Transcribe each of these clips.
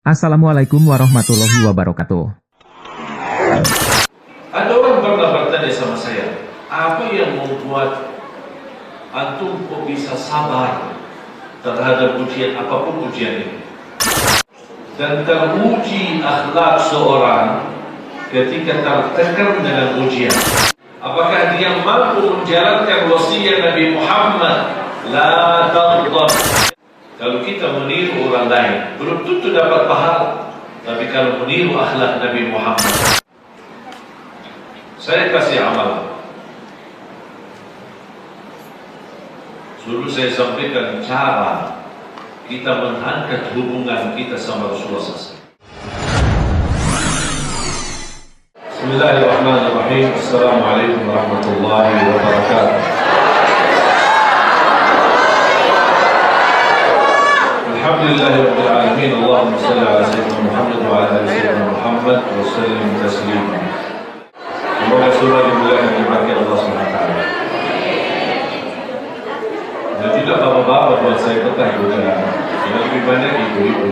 Assalamualaikum warahmatullahi wabarakatuh. Ada orang pernah bertanya sama saya, apa yang membuat antum kok bisa sabar terhadap ujian apapun ujian ini, dan teruji akhlak seorang ketika tertekan dengan ujian? Apakah dia mampu menjalankan wasiat Nabi Muhammad, la taghdab? Kalau kita meniru orang lain, belum tentu dapat pahala. Tapi kalau meniru akhlak Nabi Muhammad, saya kasih amalan. Dulu saya sampaikan cara kita mengangkat hubungan kita sama Rasulullah SAW. Bismillahirrahmanirrahim. Assalamualaikum warahmatullahi wabarakatuh. Alhamdulillahirabbil alamin. Allahumma shalli ala sayyidina Muhammad wa ala ali sayyidina Muhammad wa sallim taslima. Semoga semua dimuliakan oleh Allah Subhanahu wa taala. Dan tidak bapak-bapak buat saya betah juga. Yang lebih banyak ibu-ibu.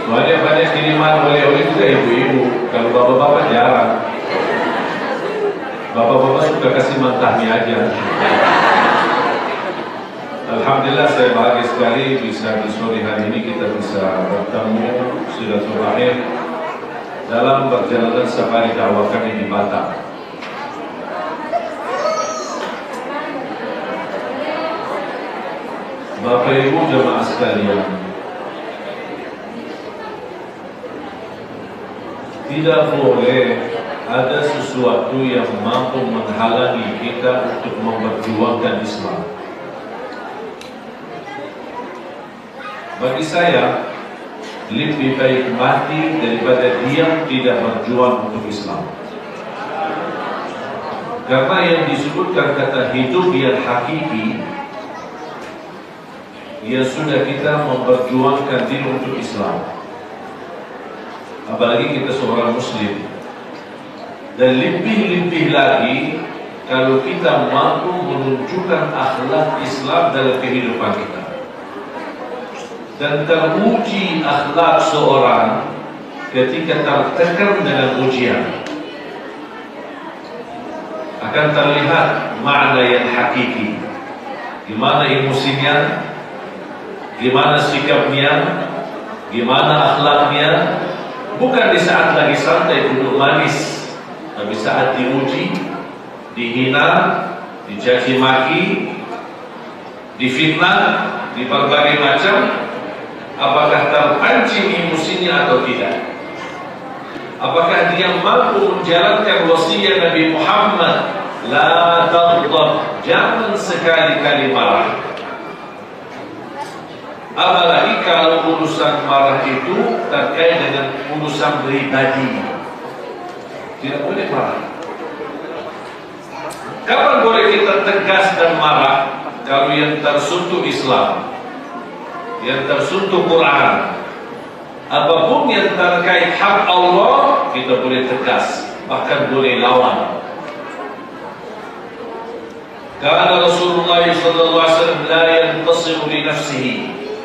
Soalnya banyak kiriman oleh-oleh juga ibu-ibu. Kalau bapak-bapak jarang. Bapak-bapak suka kasih mentahnya aja. Alhamdulillah saya bahagia sekali bisa di sore hari ini kita bisa bertemu silaturahim dalam perjalanan safari dakwah kami di Batam. Bapak Ibu jemaah sekalian, tidak boleh ada sesuatu yang mampu menghalangi kita untuk memperjuangkan Islam. Bagi saya, lebih baik mati daripada diam tidak berjuang untuk Islam. Karena yang disebutkan kata hidup yang hakiki, ya sudah kita memperjuangkan diri untuk Islam. Apalagi kita seorang Muslim. Dan lebih-lebih lagi kalau kita mampu menunjukkan akhlak Islam dalam kehidupan kita. Dan teruji akhlak seorang ketika tertekan dengan ujian, akan terlihat makna yang hakiki. Gimana emosinya, gimana sikapnya, gimana akhlaknya. Bukan di saat lagi santai duduk manis, tapi saat diuji, dihina, dicaci maki, difitnah, di berbagai macam. Apakah terpancing emosinya atau tidak? Apakah dia mampu menjalankan wasiat Nabi Muhammad, la taghdab, jangan sekali-kali marah. Apalagi kalau urusan marah itu terkait dengan urusan pribadi, tidak boleh marah. Kapan boleh kita tegas dan marah? Kalau yang tersentuh Islam, yang tersentuh Quran, apapun yang terkait hak Allah, kita boleh tegas, bahkan boleh lawan. Karena Rasulullah SAW la yantasiru li nafsihi.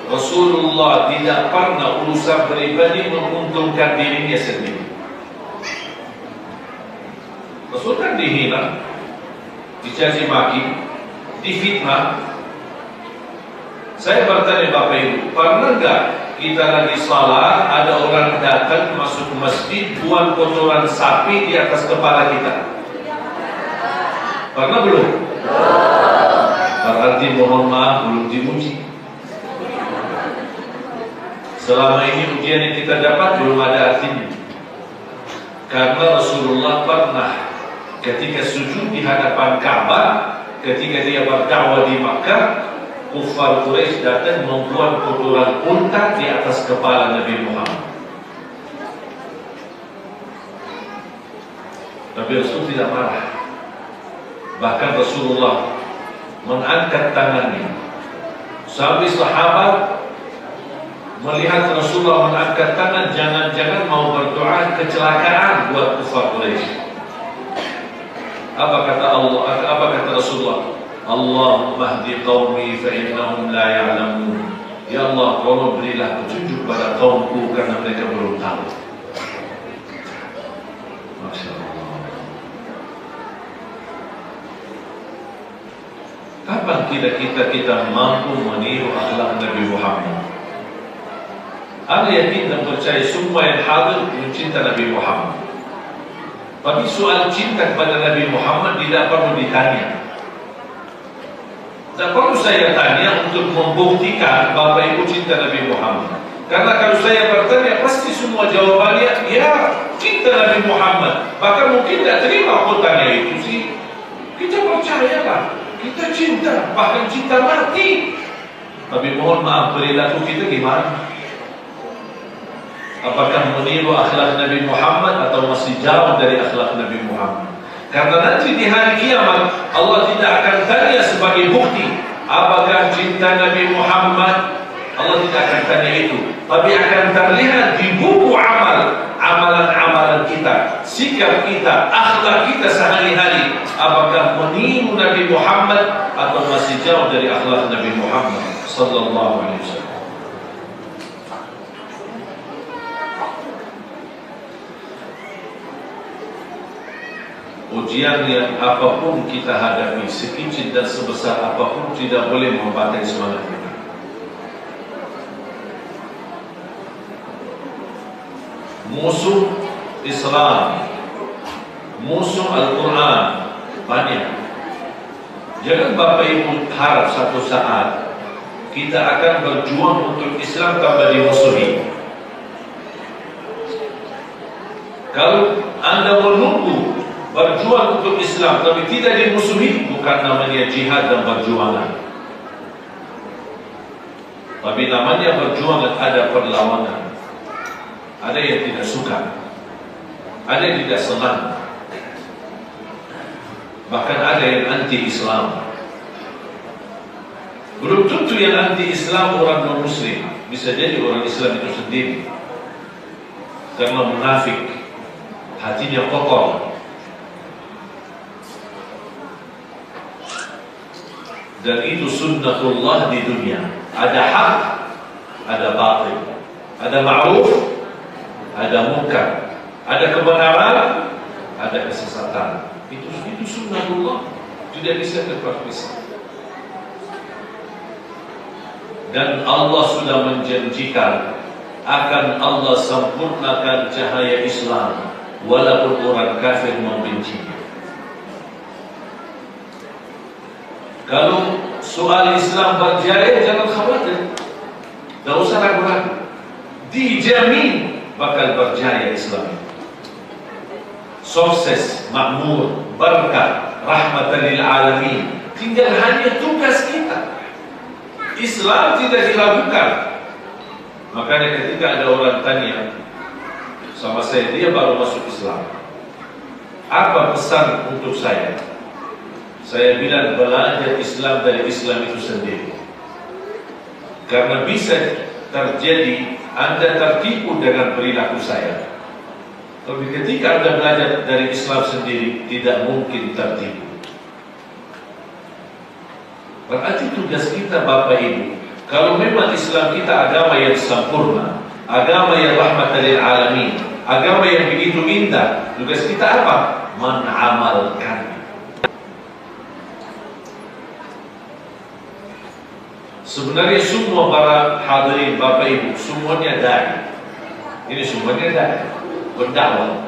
Rasulullah tidak pernah urusan pribadi menguntungkan dirinya sendiri. Rasul kan dihina, dicaci maki, difitnah. Saya bertanya Bapak Ibu, pernah enggak kita lagi salat, ada orang datang masuk ke masjid, buang kotoran sapi di atas kepala kita? Pernah belum? Berarti mohon maaf belum diuji. Selama ini ujian yang kita dapat belum ada artinya. Karena Rasulullah pernah ketika sujud di hadapan Ka'bah, ketika dia berdakwah di Makkah, kufar Quraisy datang membuat kotoran unta di atas kepala Nabi Muhammad. Tapi Rasul tidak marah. Bahkan Rasulullah mengangkat tangannya. Sampai sahabat melihat Rasulullah mengangkat tangan, jangan-jangan mau berdoa kecelakaan buat kufar Quraisy. Apa kata Allah? Apa kata Rasulullah? Allahumma hdi qaumi fa innahum la ya'lamun. Ya Allah, tolong berilah petunjuk pada kaumku karena mereka belum tahu. Masya Allah. Kapan kita mampu meniru akhlak Nabi Muhammad? Anda yakin dan percaya semua yang hadir mencinta Nabi Muhammad. Tapi soal cinta kepada Nabi Muhammad tidak perlu ditanya. Tak perlu saya tanya untuk membuktikan Bapak Ibu cinta Nabi Muhammad. Karena kalau saya bertanya, pasti semua jawabannya, ya, cinta Nabi Muhammad. Bahkan mungkin tidak terima aku tanya itu sih. Kita percayalah, kita cinta, bahkan cinta mati. Tapi mohon maaf, perilaku kita gimana? Apakah meniru akhlak Nabi Muhammad atau masih jauh dari akhlak Nabi Muhammad? Karena nanti di hari kiamat Allah tidak akan tanya sebagai bukti apakah cinta Nabi Muhammad. Allah tidak akan tanya itu, tapi akan terlihat di buku amalan-amalan kita, sikap kita, akhlak kita sehari-hari. Apakah meniru Nabi Muhammad atau masih jauh dari akhlak Nabi Muhammad sallallahu alaihi wasallam. Ujian yang apapun kita hadapi, sekecil dan sebesar apapun, tidak boleh membatai semangat kita. Musuh Islam, musuh Al-Quran banyak. Jangan Bapak Ibu harap satu saat kita akan berjuang untuk Islam tanpa dimusuhi. Kalau Anda menunggu berjuang untuk Islam tapi tidak dimusuhi, bukan namanya jihad dan perjuangan. Tapi namanya perjuangan, ada perlawanan. Ada yang tidak suka, ada yang tidak senang, bahkan ada yang anti-Islam. Belum tentu yang anti-Islam orang non-Muslim, bisa jadi orang Islam itu sendiri karena munafik, hatinya kotor. Dan itu sunnatullah di dunia. Ada hak, ada batil, ada ma'ruf, ada munkar, ada kebenaran, ada kesesatan. Itu sunnatullah, tidak bisa terpisah. Dan Allah sudah menjanjikan akan Allah sempurnakan cahaya Islam walaupun orang kafir membencinya. Kalau soal Islam berjaya, jangan khawatir, tidak usah ragu-ragu, dijamin bakal berjaya Islam. Sukses, makmur, berkah, rahmatan lil alamin. Tinggal hanya tugas kita. Islam tidak diragukan. Makanya ketika ada orang tanya sama saya, dia baru masuk Islam, apa pesan untuk saya? Saya bilang, belajar Islam dari Islam itu sendiri. Karena bisa terjadi Anda tertipu dengan perilaku saya. Tapi ketika Anda belajar dari Islam sendiri, tidak mungkin tertipu. Berarti tugas kita Bapak Ibu, kalau memang Islam kita agama yang sempurna, agama yang rahmatan lil alamin, agama yang begitu indah, tugas kita apa? Menamalkan. Sebenarnya semua para hadirin Bapak Ibu, semuanya dai. Ini semuanya dai, berdakwah.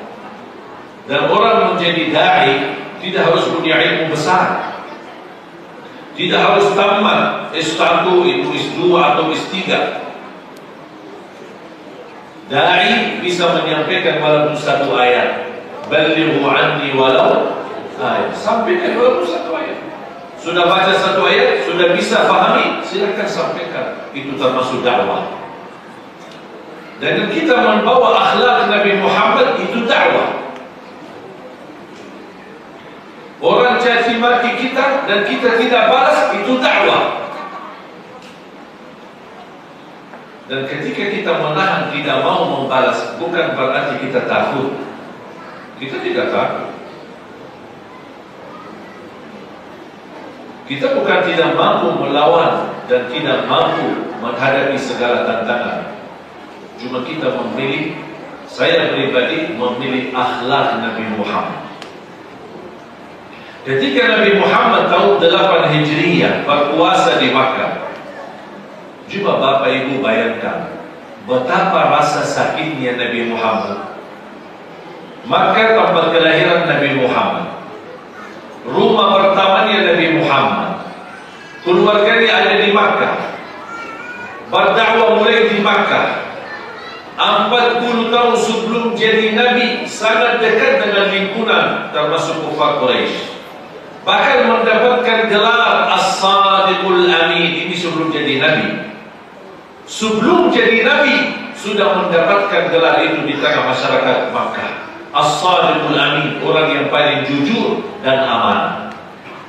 Dan orang menjadi dai tidak harus punya ilmu besar, tidak harus tamat S1, itu S2 atau S3. Dai bisa menyampaikan walaupun satu ayat. Balighu anni walau ayat. Sampaikan walaupun satu ayat. Sudah baca satu ayat, sudah bisa pahami, silakan sampaikan. Itu termasuk dakwah. Dan kita membawa akhlak Nabi Muhammad, itu dakwah. Orang caci maki kita dan kita tidak balas, itu dakwah. Dan ketika kita menahan, tidak mau membalas, bukan berarti kita takut. Kita tidak takut. Kita bukan tidak mampu melawan dan tidak mampu menghadapi segala tantangan. Cuma kita memilih, saya pribadi memilih akhlak Nabi Muhammad. Ketika Nabi Muhammad tahun 8 Hijriyah berpuasa di Makkah, coba Bapak Ibu bayangkan betapa rasa sakitnya Nabi Muhammad. Makkah tempat kelahiran Nabi Muhammad, rumah pertamanya Nabi Muhammad, keluarganya ada di Makkah, berdakwah mulai di Makkah. 40 tahun sebelum jadi Nabi sangat dekat dengan lingkungan termasuk kufar Quraisy. Bahkan mendapatkan gelar As-Sadiqul Amin. Ini sebelum jadi Nabi. Sebelum jadi Nabi sudah mendapatkan gelar itu di tengah masyarakat Makkah. As-Sadiqul Amin, orang yang paling jujur dan amanah.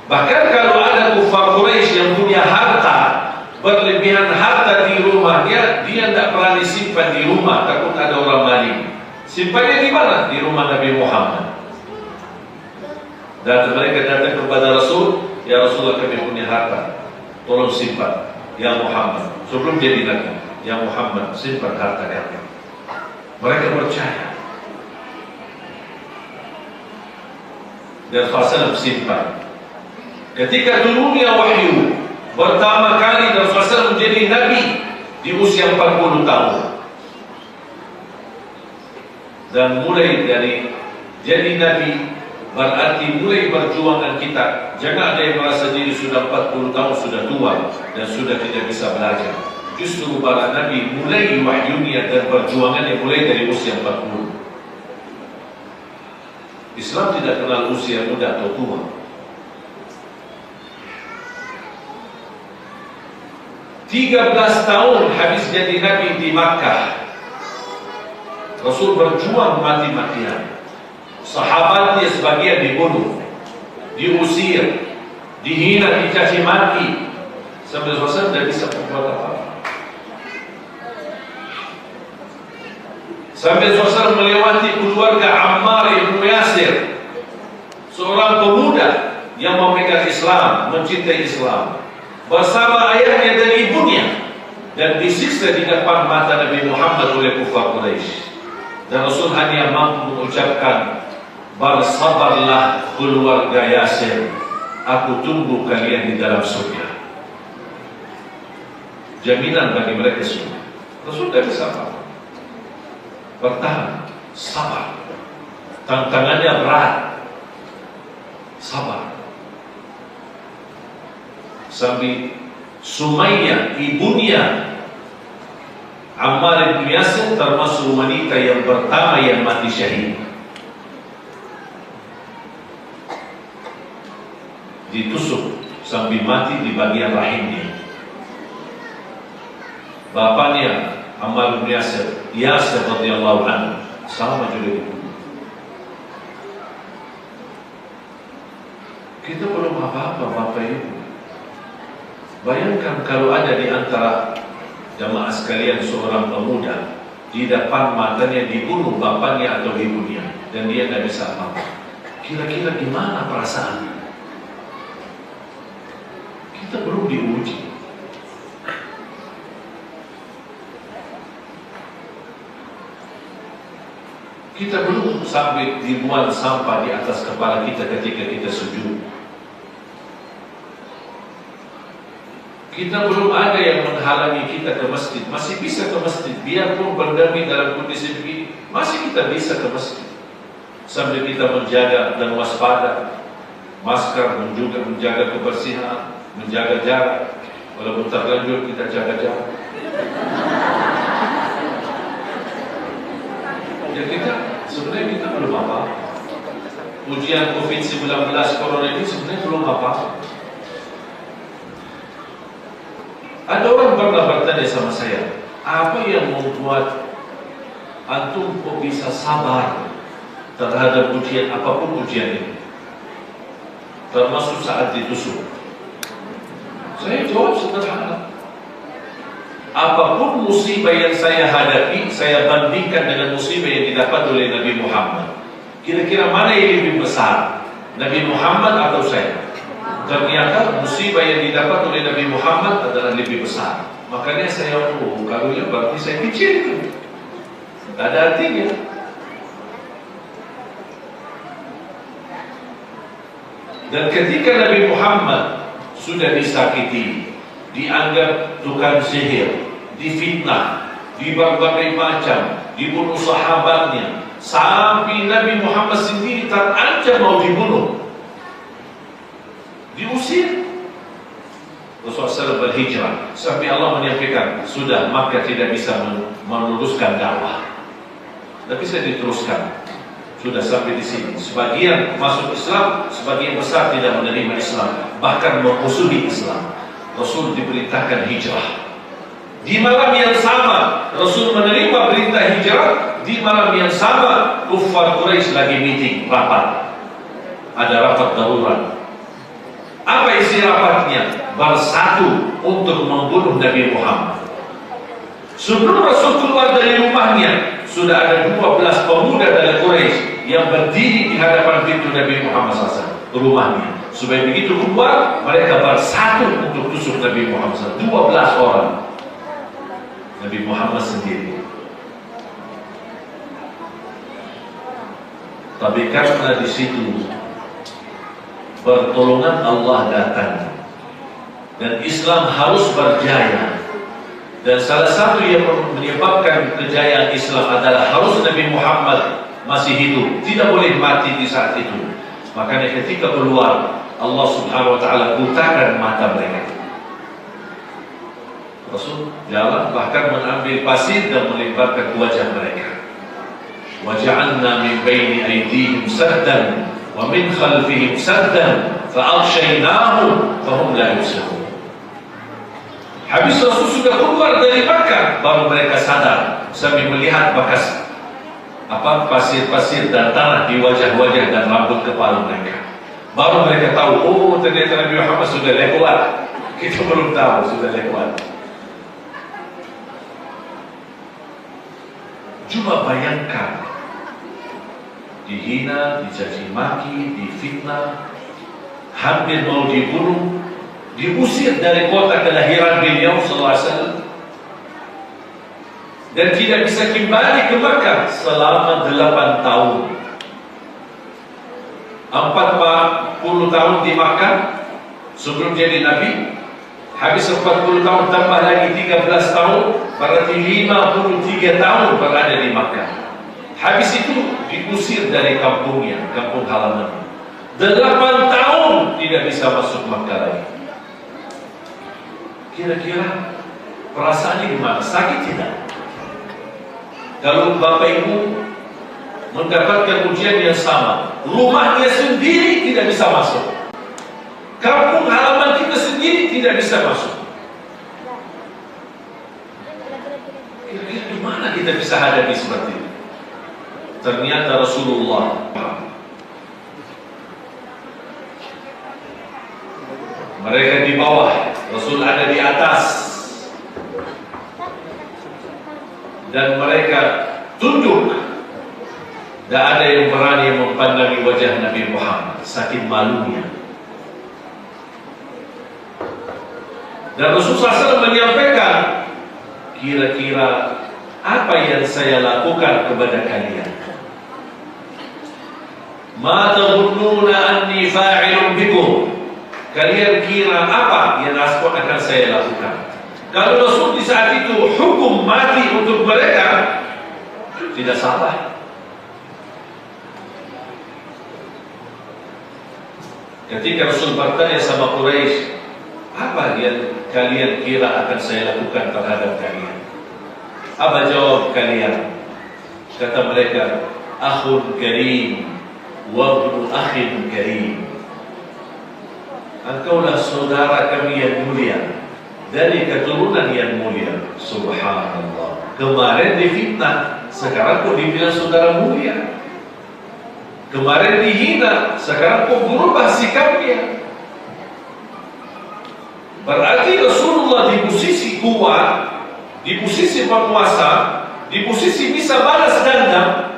Bahkan kalau ada kufar Quraisy yang punya harta, berlebihan harta di rumahnya, dia tidak berani simpan di rumah, takut ada orang maling. Simpannya di mana? Di rumah Nabi Muhammad. Dan mereka datang kepada Rasul, ya Rasulullah, kami punya harta, tolong simpan. Ya Muhammad, sebelum jadi Nabi, ya Muhammad, simpan harta kami. Mereka percaya. Dan Rasulullah simpan. Ketika turunnya wahyu pertama kali, dan Rasulullah menjadi Nabi di usia 40 tahun. Dan mulai dari jadi Nabi berarti mulai perjuangan kita. Jangan ada yang merasa diri sudah 40 tahun sudah tua dan sudah tidak bisa belajar. Justru para Nabi mulai wahyunya dan perjuangannya mulai dari usia 40. Islam tidak kenal usia muda atau tua. Tiga 13 tahun habis jadi Nabi di Makkah. Rasul berjuang mati-matian. Sahabatnya sebagian dibunuh, diusir, dihina, dicaci maki, sampai Rasul tidak bisa berbuat apa-apa. Sampai Rasul melewati keluarga Ammar ibn Yasir, seorang pemuda yang memegang Islam, mencintai Islam, bersama ayahnya dan ibunya, dan disiksa di depan mata Nabi Muhammad oleh kufar Quraisy. Dan Rasul hanya mampu mengucapkan, bersabarlah keluarga Yasir, aku tunggu kalian di dalam surga. Jaminan bagi mereka semua. Rasul tidak bisa apa-apa. Bertahan, sabar. Tantangannya berat, sabar. Sampai Sumayyah, ibunya Ammar bin Yasir, termasuk wanita yang pertama yang mati syahid. Ditusuk sampai mati di bagian rahimnya. Bapaknya Ammar bin Yasir radhiyallahu anhu sama juga dibunuh. Kita belum apa-apa, Bapak Ibu. Bayangkan kalau ada di antara jamaah sekalian seorang pemuda di depan matanya dibunuh bapaknya atau ibunya dan dia tidak bisa apa-apa. Kira-kira gimana perasaannya? Kita belum diuji. Kita belum sampai ribuan sampah di atas kepala kita ketika kita sujud. Kita belum ada yang menghalangi kita ke masjid. Masih bisa ke masjid, biarpun pandemi dalam kondisi begini, masih kita bisa ke masjid. Sambil kita menjaga dan waspada, masker, juga menjaga kebersihan, menjaga jarak. Walaupun terlanjur kita jaga jarak. Ya kita, sebenarnya kita belum apa. Ujian COVID-19 corona ini sebenarnya belum apa. Ada orang pernah bertanya sama saya, apa yang membuat antum kok bisa sabar terhadap ujian apapun ujian ini, termasuk saat ditusuk? Saya jawab sederhana. Apapun musibah yang saya hadapi, saya bandingkan dengan musibah yang didapat oleh Nabi Muhammad. Kira-kira mana yang lebih besar, Nabi Muhammad atau saya? Ternyata musibah yang didapat oleh Nabi Muhammad adalah lebih besar. Makanya saya kalau ya berarti saya kecil itu. Tak ada artinya. Dan ketika Nabi Muhammad sudah disakiti, dianggap tukang sihir, difitnah, di berbagai macam, dibunuh sahabatnya, sampai Nabi Muhammad sendiri terancam mau dibunuh, diusir. Rasulullah SAW berhijrah sampai Allah menyampaikan, sudah Makkah tidak bisa meneruskan dakwah, tapi saya diteruskan. Sudah sampai di sini. Sebagian masuk Islam, sebagian besar tidak menerima Islam, bahkan memusuhi Islam. Rasul diperintahkan hijrah. Di malam yang sama Rasul menerima perintah hijrah. Di malam yang sama kuffar Quraisy lagi meeting, rapat. Ada rapat darurat. Apa isi rapatnya? Bersatu untuk membunuh Nabi Muhammad. Sebelum Rasul keluar dari rumahnya, sudah ada 12 pemuda dari Quraisy yang berdiri di hadapan pintu Nabi Muhammad SAW, rumahnya. Supaya begitu keluar, mereka bersatu untuk tusuk Nabi Muhammad SAW. 12 orang. Nabi Muhammad sendiri. Tapi karena di situ pertolongan Allah datang dan Islam harus berjaya. Dan salah satu yang menyebabkan kejayaan Islam adalah harus Nabi Muhammad masih hidup, tidak boleh mati di saat itu. Makanya ketika keluar, Allah Subhanahu wa taala butakan mata mereka. Rasul jalan bahkan mengambil pasir dan melemparkan wajah mereka. Waja'alna min baini aydihim saddan wa min khalfihim saddan fa'aghshaynahum fahum la yubsirun. Habis Rasul sudah keluar dari Makkah, baru mereka sadar sambil melihat bekas pasir-pasir dan tanah di wajah-wajah dan rambut kepala mereka. Baru mereka tahu, oh ternyata Nabi Muhammad sudah lewat. Kita belum tahu sudah lewat. Cuma bayangkan, dihina, dicaci maki, difitnah, hampir mau dibunuh, diusir dari kota kelahiran beliau sallallahu alaihi wasallam, dan tidak bisa kembali ke Makkah selama 8 tahun. 40 tahun di Makkah sebelum jadi Nabi. Habis 40 tahun tambah lagi 13 tahun, berarti 53 tahun berada di Makkah. Habis itu diusir dari kampungnya, kampung halaman. 8 tahun tidak bisa masuk Makkah lagi. Kira-kira perasaannya gimana? Sakit tidak? Kalau Bapak Ibu mendapatkan ujian yang sama, rumahnya sendiri tidak bisa masuk, kampung halaman kita sendiri tidak bisa masuk, kira-kira gimana kita bisa hadapi seperti itu? Ternyata Rasulullah, mereka di bawah, Rasul ada di atas, dan mereka tunduk. Tak ada yang berani mempandangi wajah Nabi Muhammad, saking malunya. Dan Rasulullah SAW menyampaikan, kira-kira apa yang saya lakukan kepada kalian? Ma tazunnuna anni fa'ilun bikum? Kalian kira apa yang akan saya lakukan? Kalau Rasul di saat itu hukum mati untuk mereka, tidak salah. Ketika Rasul bertanya sama Quraisy, apa yang kalian kira akan saya lakukan terhadap kalian? Apa jawab kalian? Kata mereka, akhun karim wa ibnu akhin karim. Engkaulah saudara kami yang mulia, dari keturunan yang mulia. Subhanallah. Kemarin difitnah, sekarang kok dibilang saudara mulia. Kemarin dihina, sekarang kok berubah sikapnya. Berarti Rasulullah di posisi kuat, di posisi penguasa, di posisi bisa balas dendam.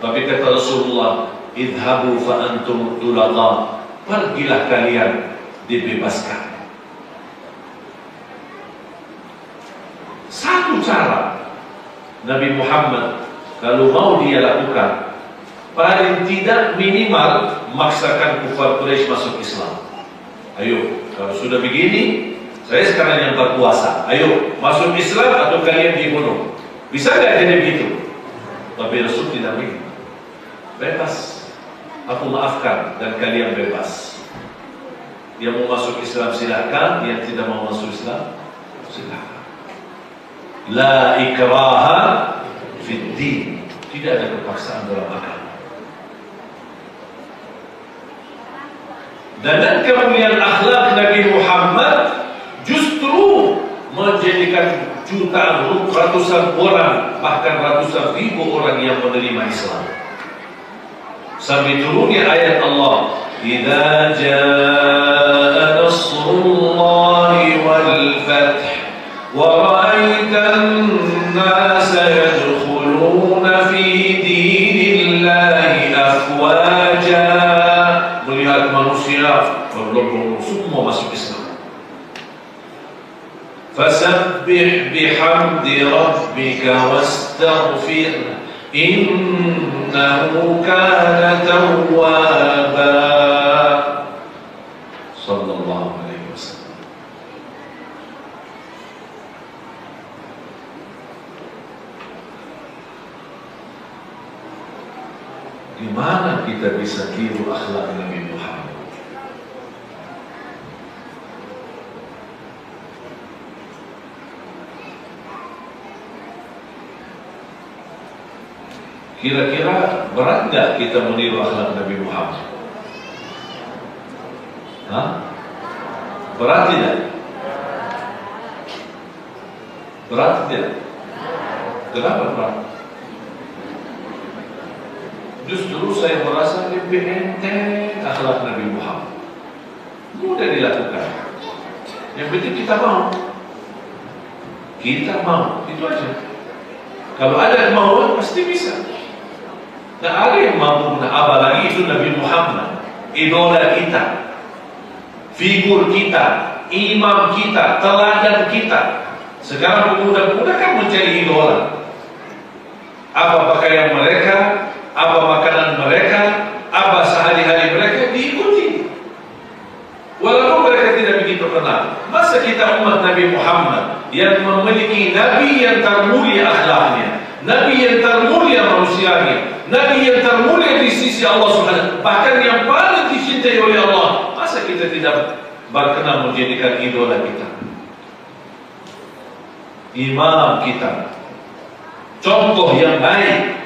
Tapi kata Rasulullah, idhabu fa antum tulaqa, pergilah kalian dibebaskan. cara Nabi Muhammad kalau mau dia lakukan, paling tidak minimal maksakan kufar Quraisy masuk Islam. Ayo, kalau sudah begini, saya sekarang yang berkuasa. Ayo, masuk Islam atau kalian dibunuh. Bisa nggak jadi begitu? Tapi Rasul tidak begitu. Bebas. Aku maafkan dan kalian bebas. Dia mau masuk Islam silakan, yang tidak mau masuk Islam silakan. La ikraha fid din. Tidak ada kepaksaan dalam agama. Dan kemuliaan akhlak Nabi Muhammad justru menjadikan jutaan, ratusan orang, bahkan ratusan ribu orang yang menerima Islam. Sampai turunnya ayat Allah, "Idza jaa nasrullahi wal fath wa ra'aitan nasa yadkhuluna fi dinillahi afwaja." Melihat manusia berlomba semua masuk Islam. Fasabbih bihamdi rabbika wastaghfir innahu kana tawwaba. Sallallahu alaihi wasallam. Di mana kita bisa tiru akhlak Nabi Muhammad? Kira-kira berat nggak kita meniru akhlak Nabi Muhammad? Hah? Berat tidak? Berat tidak? Kenapa berat? Justru saya merasa lebih enteng akhlak Nabi Muhammad. Mudah dilakukan. Yang penting kita mau. Kita mau, itu aja. Kalau ada kemauan pasti bisa. Nah, ada yang mampu, apalagi itu Nabi Muhammad, idola kita, figur kita, imam kita, teladan kita. Sekarang pemuda-pemuda kan mencari idola. Apa pakaian mereka, apa makanan mereka, apa sehari-hari mereka diikuti. Walaupun mereka tidak begitu kenal. Masa kita umat Nabi Muhammad yang memiliki Nabi yang termulia akhlaknya, Nabi yang termulia manusianya, Nabi yang termulia di sisi Allah Subhanahu, bahkan yang paling dicintai oleh Allah, masa kita tidak berkenan menjadikan idola kita, imam kita, contoh yang baik?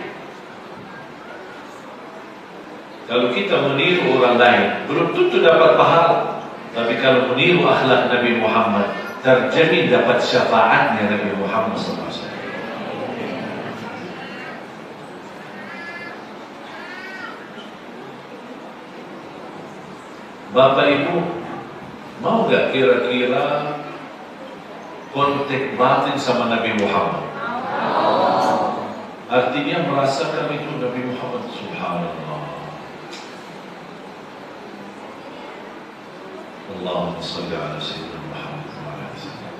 Kalau kita meniru orang lain, belum tentu dapat pahala. Tapi kalau meniru akhlak Nabi Muhammad, terjamin dapat syafaatnya Nabi Muhammad SAW. Bapak Ibu, mau gak kira-kira kontak batin sama Nabi Muhammad? Artinya merasakan itu Nabi Muhammad. Subhanallah. Allahumma salli ala Sayyidina Muhammad wa ala alihi wasallam.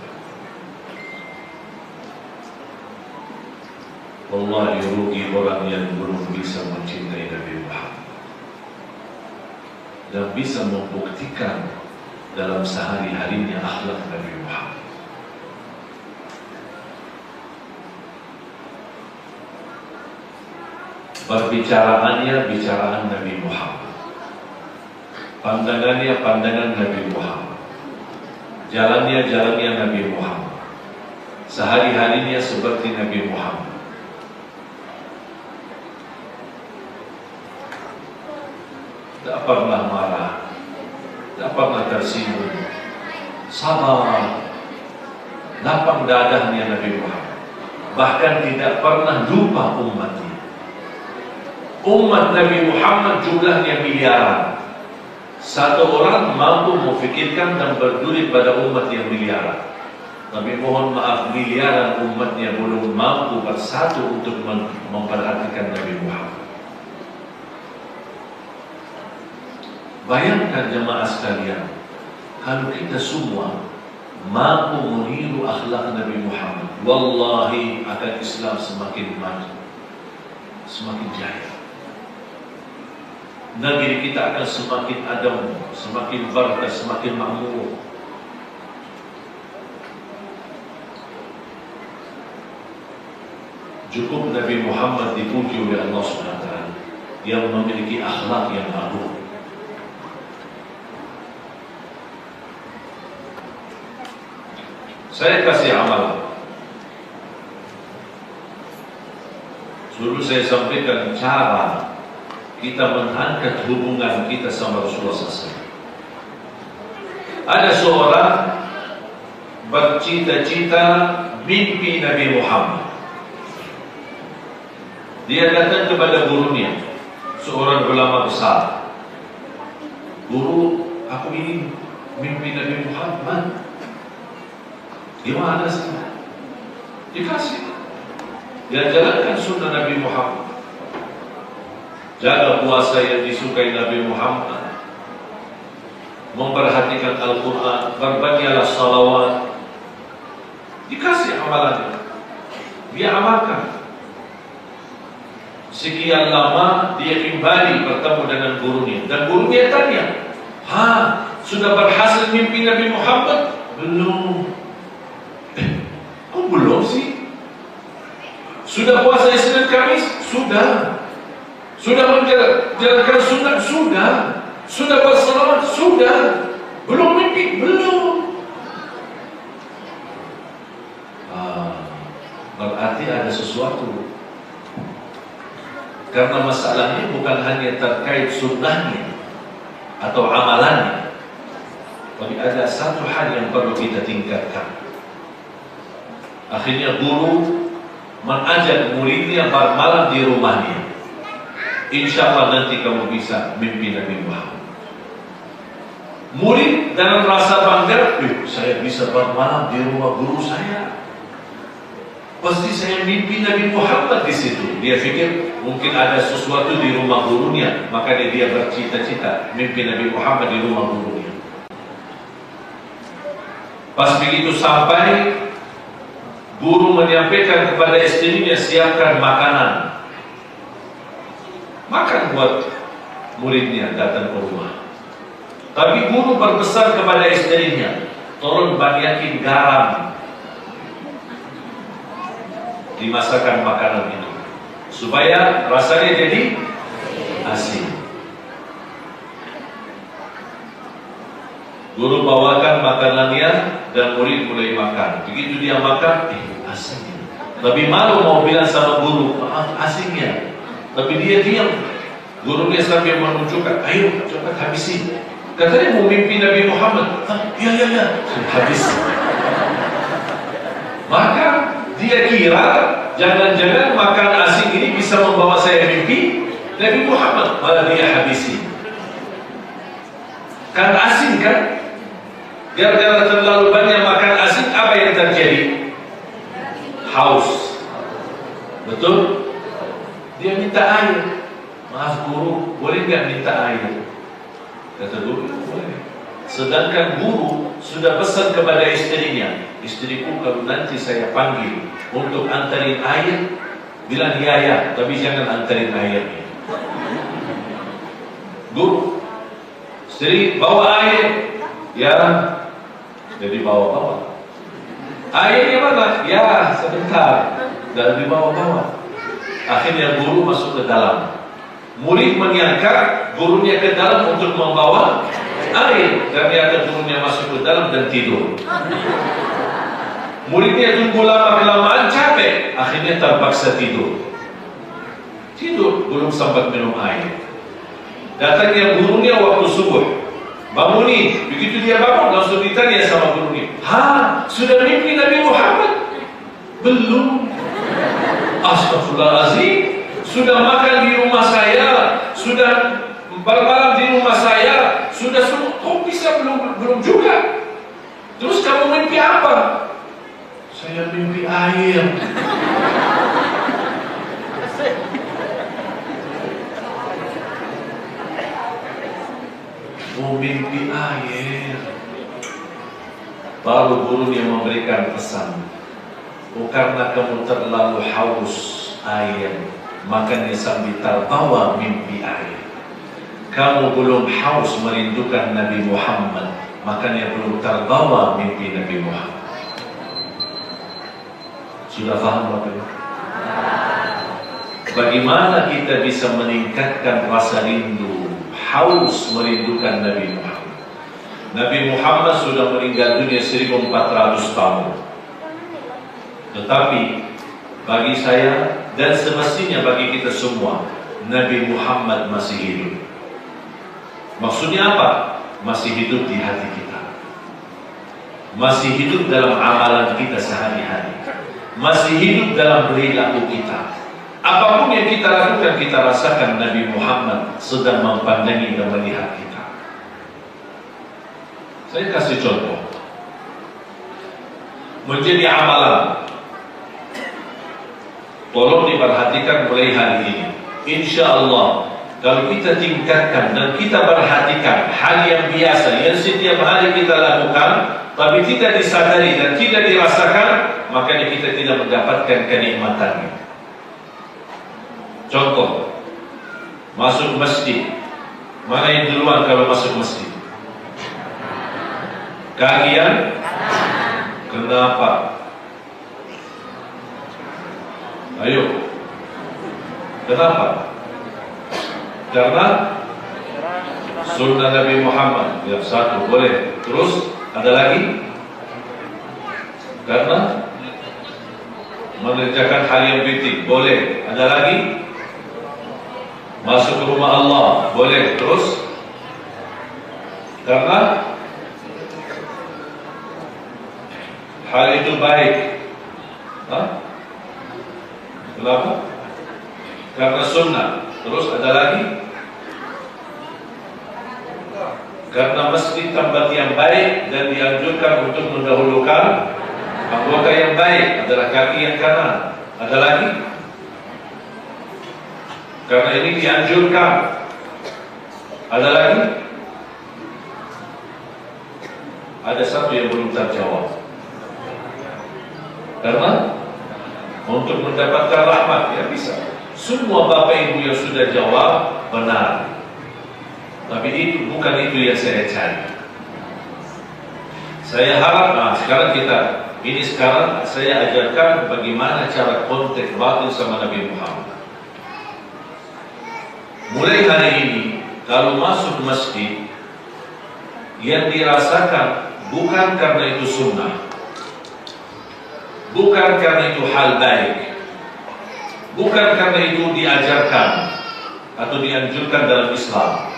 Wallahi rugi orang yang belum bisa mencintai Nabi Muhammad dan bisa membuktikan dalam sehari-harinya akhlak Nabi Muhammad. Perbicaraannya bicaraan Nabi Muhammad, pandangannya pandangan Nabi Muhammad, jalannya jalannya Nabi Muhammad, sehari-harinya seperti Nabi Muhammad. Tak pernah marah, tak pernah tersinggung, sabar, lapang dadahnya Nabi Muhammad, bahkan tidak pernah lupa umatnya. Umat Nabi Muhammad jumlahnya miliaran. Satu orang mampu memfikirkan dan peduli pada umat yang miliaran. Tapi mohon maaf, miliaran umatnya belum mampu bersatu untuk memperhatikan Nabi Muhammad. Bayangkan jemaah sekalian, kalau kita semua mampu meniru akhlak Nabi Muhammad, wallahi akan Islam semakin maju, semakin jaya. Negeri kita akan semakin adem, semakin barakah, semakin makmur. Cukup Nabi Muhammad dipuji oleh Allah SWT yang memiliki akhlak yang agung. Saya kasih amalan. Dulu saya sampaikan cara kita mengangkat hubungan kita sama Rasulullah SAW. Ada seorang bercita-cita mimpi Nabi Muhammad. Dia datang kepada gurunya, seorang ulama besar. Guru, aku ingin mimpi Nabi Muhammad. Gimana sih? Dikasih. Dia jalankan sunnah Nabi Muhammad. Jaga puasa yang disukai Nabi Muhammad. Memperhatikan Al-Quran. Berbanyaklah salawat. Dikasih amalannya. Dia amalkan. Sekian lama dia kembali bertemu dengan gurunya. Dan gurunya tanya, sudah berhasil mimpi Nabi Muhammad? Belum. Kok belum sih? Sudah puasa Isnin Kamis? Sudah. Sudah menjalankan sunnah? Sudah. Sudah bersalawat? Sudah. Belum mimpi? Belum. Berarti ada sesuatu. Karena masalahnya bukan hanya terkait sunnahnya atau amalannya, tapi ada satu hal yang perlu kita tingkatkan. Akhirnya guru mengajak muridnya bermalam di rumahnya. Insya Allah nanti kamu bisa mimpi Nabi Muhammad. Murid dalam rasa bangga, saya bisa bermalam di rumah guru saya. Pasti saya mimpi Nabi Muhammad di situ. Dia pikir mungkin ada sesuatu di rumah gurunya, maka dia bercita-cita mimpi Nabi Muhammad di rumah gurunya. Pas begitu sampai, guru menyampaikan kepada istrinya, siapkan makanan. Makan buat muridnya datang ke rumah. Tapi guru berpesan kepada istrinya, tolong banyakin garam dimasakkan makanan ini supaya rasanya jadi asin. Guru bawakan makanannya dan murid mulai makan. Begitu dia makan, asinnya. Tapi malu mau bilang sama guru, maaf asinnya. Tapi dia diam. Gurunya sambil menunjukkan, ayo cepat habisin. Katanya mau mimpi Nabi Muhammad. Ya, habis. Maka dia kira jangan-jangan makan asin ini bisa membawa saya mimpi Nabi Muhammad. Malah dia habisi. Kan asin kan? Gara-gara terlalu banyak makan asin, apa yang terjadi? Haus. Betul? Dia minta air. Maaf guru, boleh nggak minta air? Kata guru, boleh. Sedangkan guru sudah pesan kepada istrinya, istriku kalau nanti saya panggil untuk antarin air, bilang ya, tapi jangan antarin airnya. Guru, istri bawa air, ya, jadi bawa-bawa. Airnya mana? Ya, sebentar, dan dibawa-bawa. Akhirnya guru masuk ke dalam. Murid menyangka gurunya ke dalam untuk membawa air. Ternyata gurunya masuk ke dalam dan tidur. Muridnya tunggu lama-kelamaan capek. Akhirnya terpaksa tidur. Tidur, belum sempat minum air. Datangnya gurunya waktu subuh. Bangunin. Begitu dia bangun, langsung ditanya sama gurunya. Sudah mimpi Nabi Muhammad? Belum. Astagfirullahaladzim. Sudah makan di rumah saya, sudah bermalam di rumah saya, sudah semua. Kok bisa belum juga? Terus kamu mimpi apa? Saya mimpi air. Oh, mimpi air. Lalu gurunya memberikan pesan, karena kamu terlalu haus air, makanya sambil terbawa mimpi air. Kamu belum haus merindukan Nabi Muhammad, makanya belum terbawa mimpi Nabi Muhammad. Sudah paham Bapak Ibu? Bagaimana kita bisa meningkatkan rasa rindu, haus merindukan Nabi Muhammad? Nabi Muhammad sudah meninggal dunia 1400 tahun. Tetapi bagi saya dan semestinya bagi kita semua, Nabi Muhammad masih hidup. Maksudnya apa? Masih hidup di hati kita, masih hidup dalam amalan kita sehari-hari, masih hidup dalam perilaku kita. Apapun yang kita lakukan, kita rasakan Nabi Muhammad sedang mempandangi dan melihat kita. Saya kasih contoh. Menjadi amalan, tolong diperhatikan mulai hari ini. Insya Allah, kalau kita tingkatkan dan kita perhatikan hal yang biasa, yang setiap hari kita lakukan, tapi tidak disadari dan tidak dirasakan, makanya kita tidak mendapatkan kenikmatannya. Contoh, masuk masjid. Mana yang duluan kalau masuk masjid? Kakian? Kenapa? Ayo. Kenapa? Karena sunnah Nabi Muhammad. Ya, satu, boleh. Terus, ada lagi? Karena mengerjakan hal yang penting. Boleh. Ada lagi? Masuk ke rumah Allah. Boleh. Terus? Karena hal itu baik. Hah? Kenapa? Karena sunnah. Terus ada lagi? Karena masjid tempat yang baik dan dianjurkan untuk mendahulukan anggota yang baik adalah kaki yang kanan. Ada lagi? Karena ini dianjurkan. Ada lagi? Ada satu yang belum terjawab. Karena untuk mendapatkan rahmat, ya bisa. Semua Bapak Ibu yang sudah jawab benar. Tapi itu bukan itu yang saya cari. Saya harap, sekarang saya ajarkan bagaimana cara kontak batin sama Nabi Muhammad. Mulai hari ini, kalau masuk masjid, yang dirasakan bukan karena itu sunnah, bukan karena itu hal baik, bukan karena itu diajarkan atau dianjurkan dalam Islam,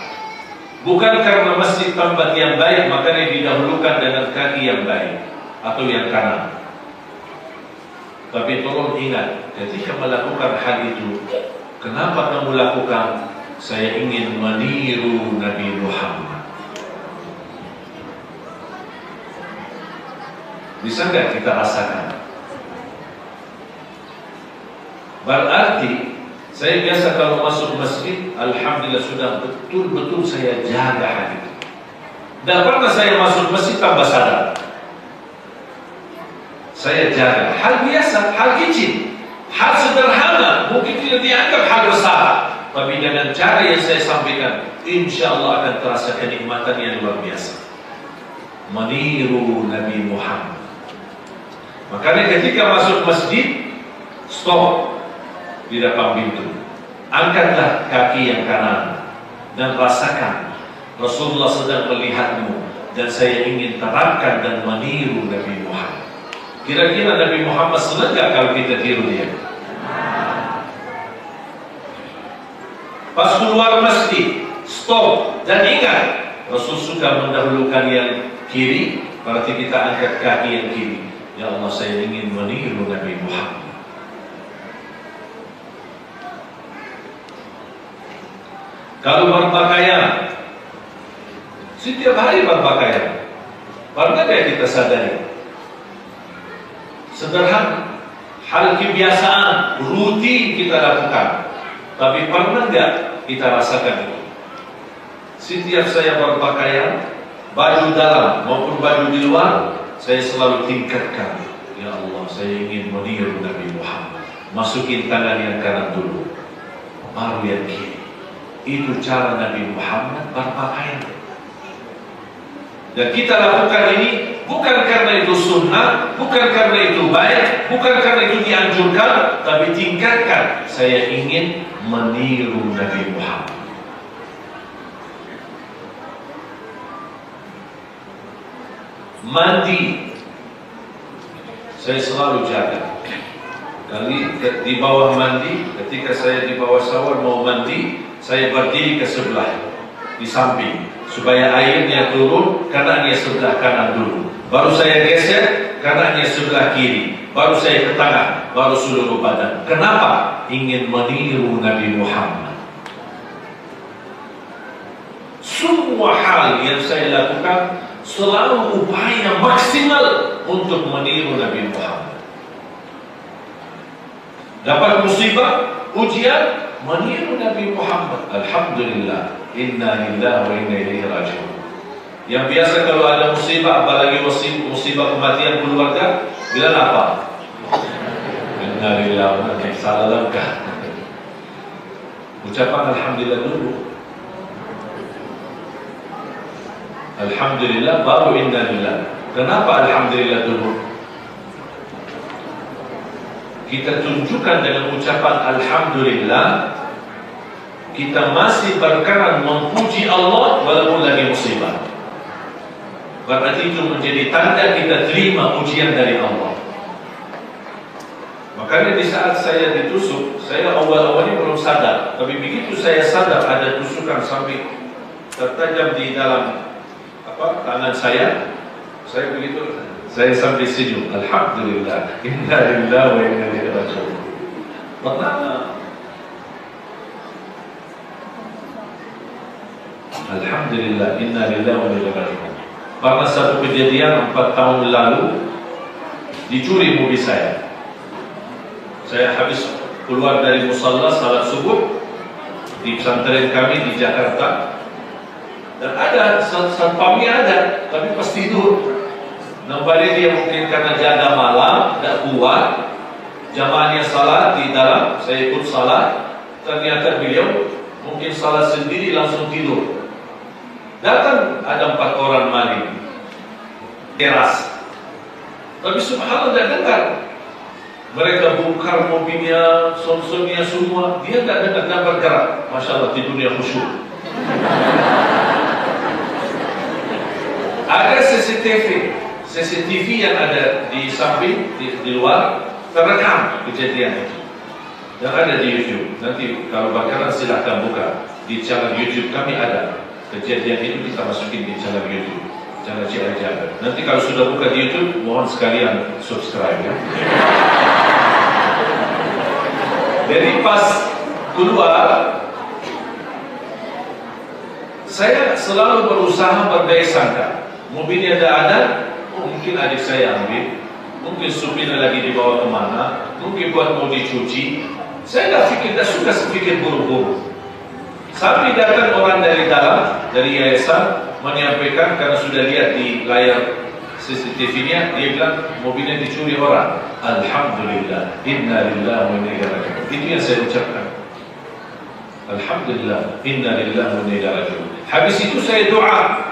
bukan karena masjid tempat yang baik makanya didahulukan dengan kaki yang baik atau yang kanan. Tapi tolong ingat, ketika melakukan hal itu, kenapa kamu lakukan? Saya ingin meniru Nabi Muhammad. Bisa nggak kita rasakan? Berarti saya biasa kalau masuk masjid, alhamdulillah sudah betul-betul saya jaga hal itu. Dan pernah saya masuk masjid tanpa sadar, saya jaga hal biasa, hal kecil, hal sederhana, mungkin tidak dianggap hal besar, tapi dengan cara yang saya sampaikan, insya Allah akan terasa kenikmatan yang luar biasa. Meniru Nabi Muhammad. Makanya ketika masuk masjid, stop di depan pintu, angkatlah kaki yang kanan dan rasakan Rasulullah sedang melihatmu, dan saya ingin terapkan dan meniru Nabi Muhammad. Kira-kira Nabi Muhammad senang gak kalau kita tiru dia? Pas keluar masjid, stop dan ingat, Rasul suka mendahulukan yang kiri, berarti kita angkat kaki yang kiri. Ya Allah, saya ingin meniru Nabi Muhammad. Kalau berpakaian, setiap hari berpakaian, pernah tidak kita sadari? Sederhana, hal kebiasaan, rutin kita lakukan, tapi pernah tidak kita rasakan itu? Setiap saya berpakaian, baju dalam maupun baju di luar, saya selalu tingkatkan. Ya Allah, saya ingin meniru Nabi Muhammad. Masukin tangan yang kanan dulu, baru yang kiri. Itu cara Nabi Muhammad berpakaian. Dan kita lakukan ini bukan karena itu sunnah, bukan karena itu baik, bukan karena itu dianjurkan, tapi tingkatkan. Saya ingin meniru Nabi Muhammad. Mandi, saya selalu jaga. Kali di bawah mandi, ketika saya di bawah shower mau mandi, saya berdiri ke sebelah, di samping, supaya airnya turun kanannya sebelah kanan dulu. Baru saya geser kanannya sebelah kiri, baru saya ke tengah, baru seluruh badan. Kenapa? Ingin meniru Nabi Muhammad. Semua hal yang saya lakukan selalu upaya maksimal untuk meniru Nabi Muhammad. Dapat musibah, ujian, meniru Nabi Muhammad. Alhamdulillah, inna lillahi wa inna ilaihi raji'un. Yang biasa kalau ada musibah, apalagi musibah kematian keluarga, bilang apa? Inna lillahi wa inna ilaihi, salah langkah. Ucapan alhamdulillah dulu. Alhamdulillah baru inna lillahi. Kenapa alhamdulillah dulu? Kita tunjukkan dengan ucapan alhamdulillah, kita masih berkenan memuji Allah walaupun lagi musibah. Berarti itu menjadi tanda kita terima ujian dari Allah. Makanya di saat saya ditusuk, saya awal-awalnya belum sadar, tapi begitu saya sadar ada tusukan sampai tertajam di dalam tangan saya begitu, saya sampai senyum. Alhamdulillah, inna lillahi wa inna ilaihi raji'un. Alhamdulillah, inna lillahi wa inna ilaihi raji'un. Pernah satu kejadian 4 tahun lalu, dicuri mobil saya. Saya habis keluar dari musalla salat subuh di pesantren kami di Jakarta. Dan ada, satpamnya ada, tapi pas tidur. Nampaknya dia mungkin karena jaga malam, tidak kuat. Jamaahnya salat di dalam, saya ikut salat. Ternyata beliau mungkin salat sendiri langsung tidur. Datang ada 4 orang maling, teras. Tapi subhanallah tidak dengar. Mereka bongkar mobilnya, somsomnya semua. Dia tidak dengar dan bergerak. Masya Allah, tidurnya khusyuk. Ada CCTV yang ada di samping, di luar, terekam kejadian itu. Dan ada di YouTube. Nanti kalau bakaran silahkan buka. Di channel YouTube kami ada. Kejadian itu kita masukin di channel YouTube. Channel Ciaja. Nanti kalau sudah buka di YouTube, mohon sekalian subscribe ya. Jadi pas keluar, saya selalu berusaha berdaya sangka. Mobilnya tidak ada, mungkin adik saya ambil, mungkin supirnya lagi dibawa kemana, mungkin buat mau dicuci. Saya tidak suka pikir buru-buru. Sampai datang orang dari dalam, dari yayasan, menyampaikan karena sudah lihat di layar CCTV-nya, dia bilang mobilnya dicuri orang. Alhamdulillah, inna lillahi wa inna ilaihi raji'un. Itu yang saya ucapkan. Alhamdulillah, inna lillahi wa inna ilaihi raji'un. Habis itu saya doa.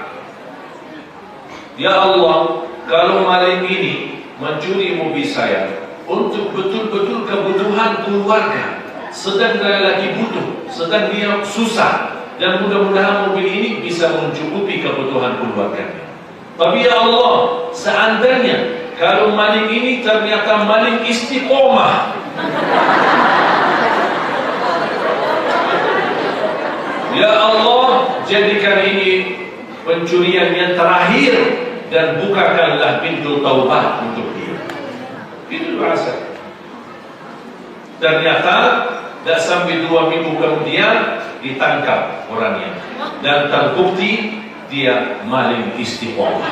Ya Allah, kalau maling ini mencuri mobil saya untuk betul-betul kebutuhan keluarga, sedang dia lagi butuh, sedang dia susah, dan mudah-mudahan mobil ini bisa mencukupi kebutuhan keluarganya. Tapi ya Allah, seandainya kalau maling ini ternyata maling istiqomah, ya Allah, jadikan ini pencurian yang terakhir dan bukakanlah pintu taubat untuk dia. Itu doa saya. Ternyata tidak sampai 2 minggu kemudian ditangkap orangnya dan terbukti dia maling istiqomah.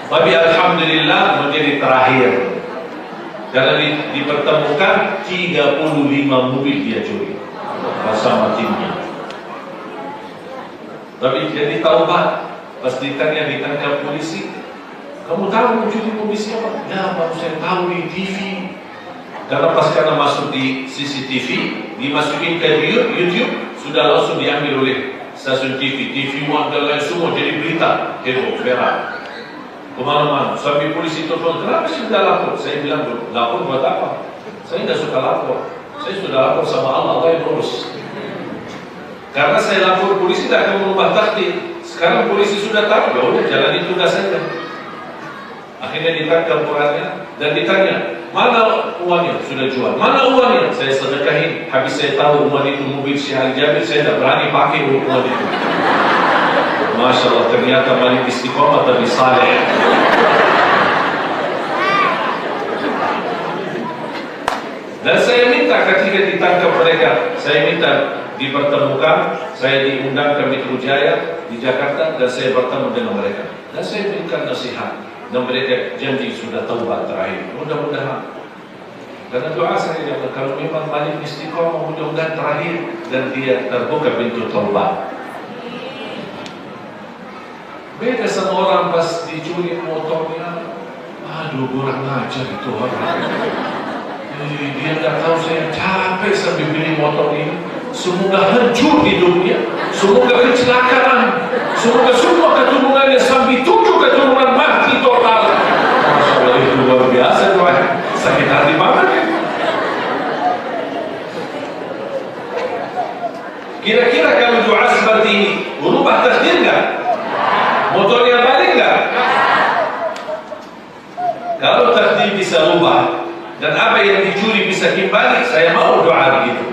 Tapi alhamdulillah menjadi terakhir karena dipertemukan 35 mobil dia curi bersama timnya. Tapi jadi taubat. Pas ditanya polisi, kamu tahu mencuri komisi apa? Ya, baru saya tahu di TV. Karena masuk di CCTV, dimasukin ke YouTube, sudah langsung diambil oleh stasiun TV, TV One dan lain semua jadi berita, heboh, viral. Kemana-mana, sampai polisi telepon, kenapa sih sudah lapor? Saya bilang, lapor buat apa? Saya tidak suka lapor. Saya sudah lapor sama Allah, Allah yang urus. Karena saya lapor polisi tidak akan merubah takdir. Sekarang polisi sudah tahu, ya udah jalani tugas saja. Akhirnya ditangkap orangnya dan ditanya, mana uangnya? Sudah jual. Mana uangnya? Saya sedekahin. Habis saya tahu uang itu mobil Syekh Jabir, saya tidak berani pakai uang itu. Masya Allah, ternyata Malik istiqomah tapi saleh. Dan saya minta ketika ditangkap mereka, saya minta dipertemukan, saya diundang ke Metro Jaya di Jakarta dan saya bertemu dengan mereka. Dan saya berikan nasihat dan mereka janji sudah taubat terakhir. Mudah-mudahan. Karena doa saya kalau memang Malik istiqomah mudah-mudahan terakhir dan dia terbuka pintu taubat. Beda sama orang pas dicuri motornya, aduh kurang ajar itu orang. Dia nggak tahu saya capek sambil beli motor ini. Semoga hancur di dunia, semoga kecelakaan, semoga semua keturunannya sampai 7 keturunan mati total. Masya Allah, itu luar biasa doa, sakit hati banget ya. Kira-kira kalau doa seperti ini berubah takdir nggak? Motornya balik nggak? Kalau takdir bisa ubah dan apa yang dicuri bisa kembali, saya mau doa begitu.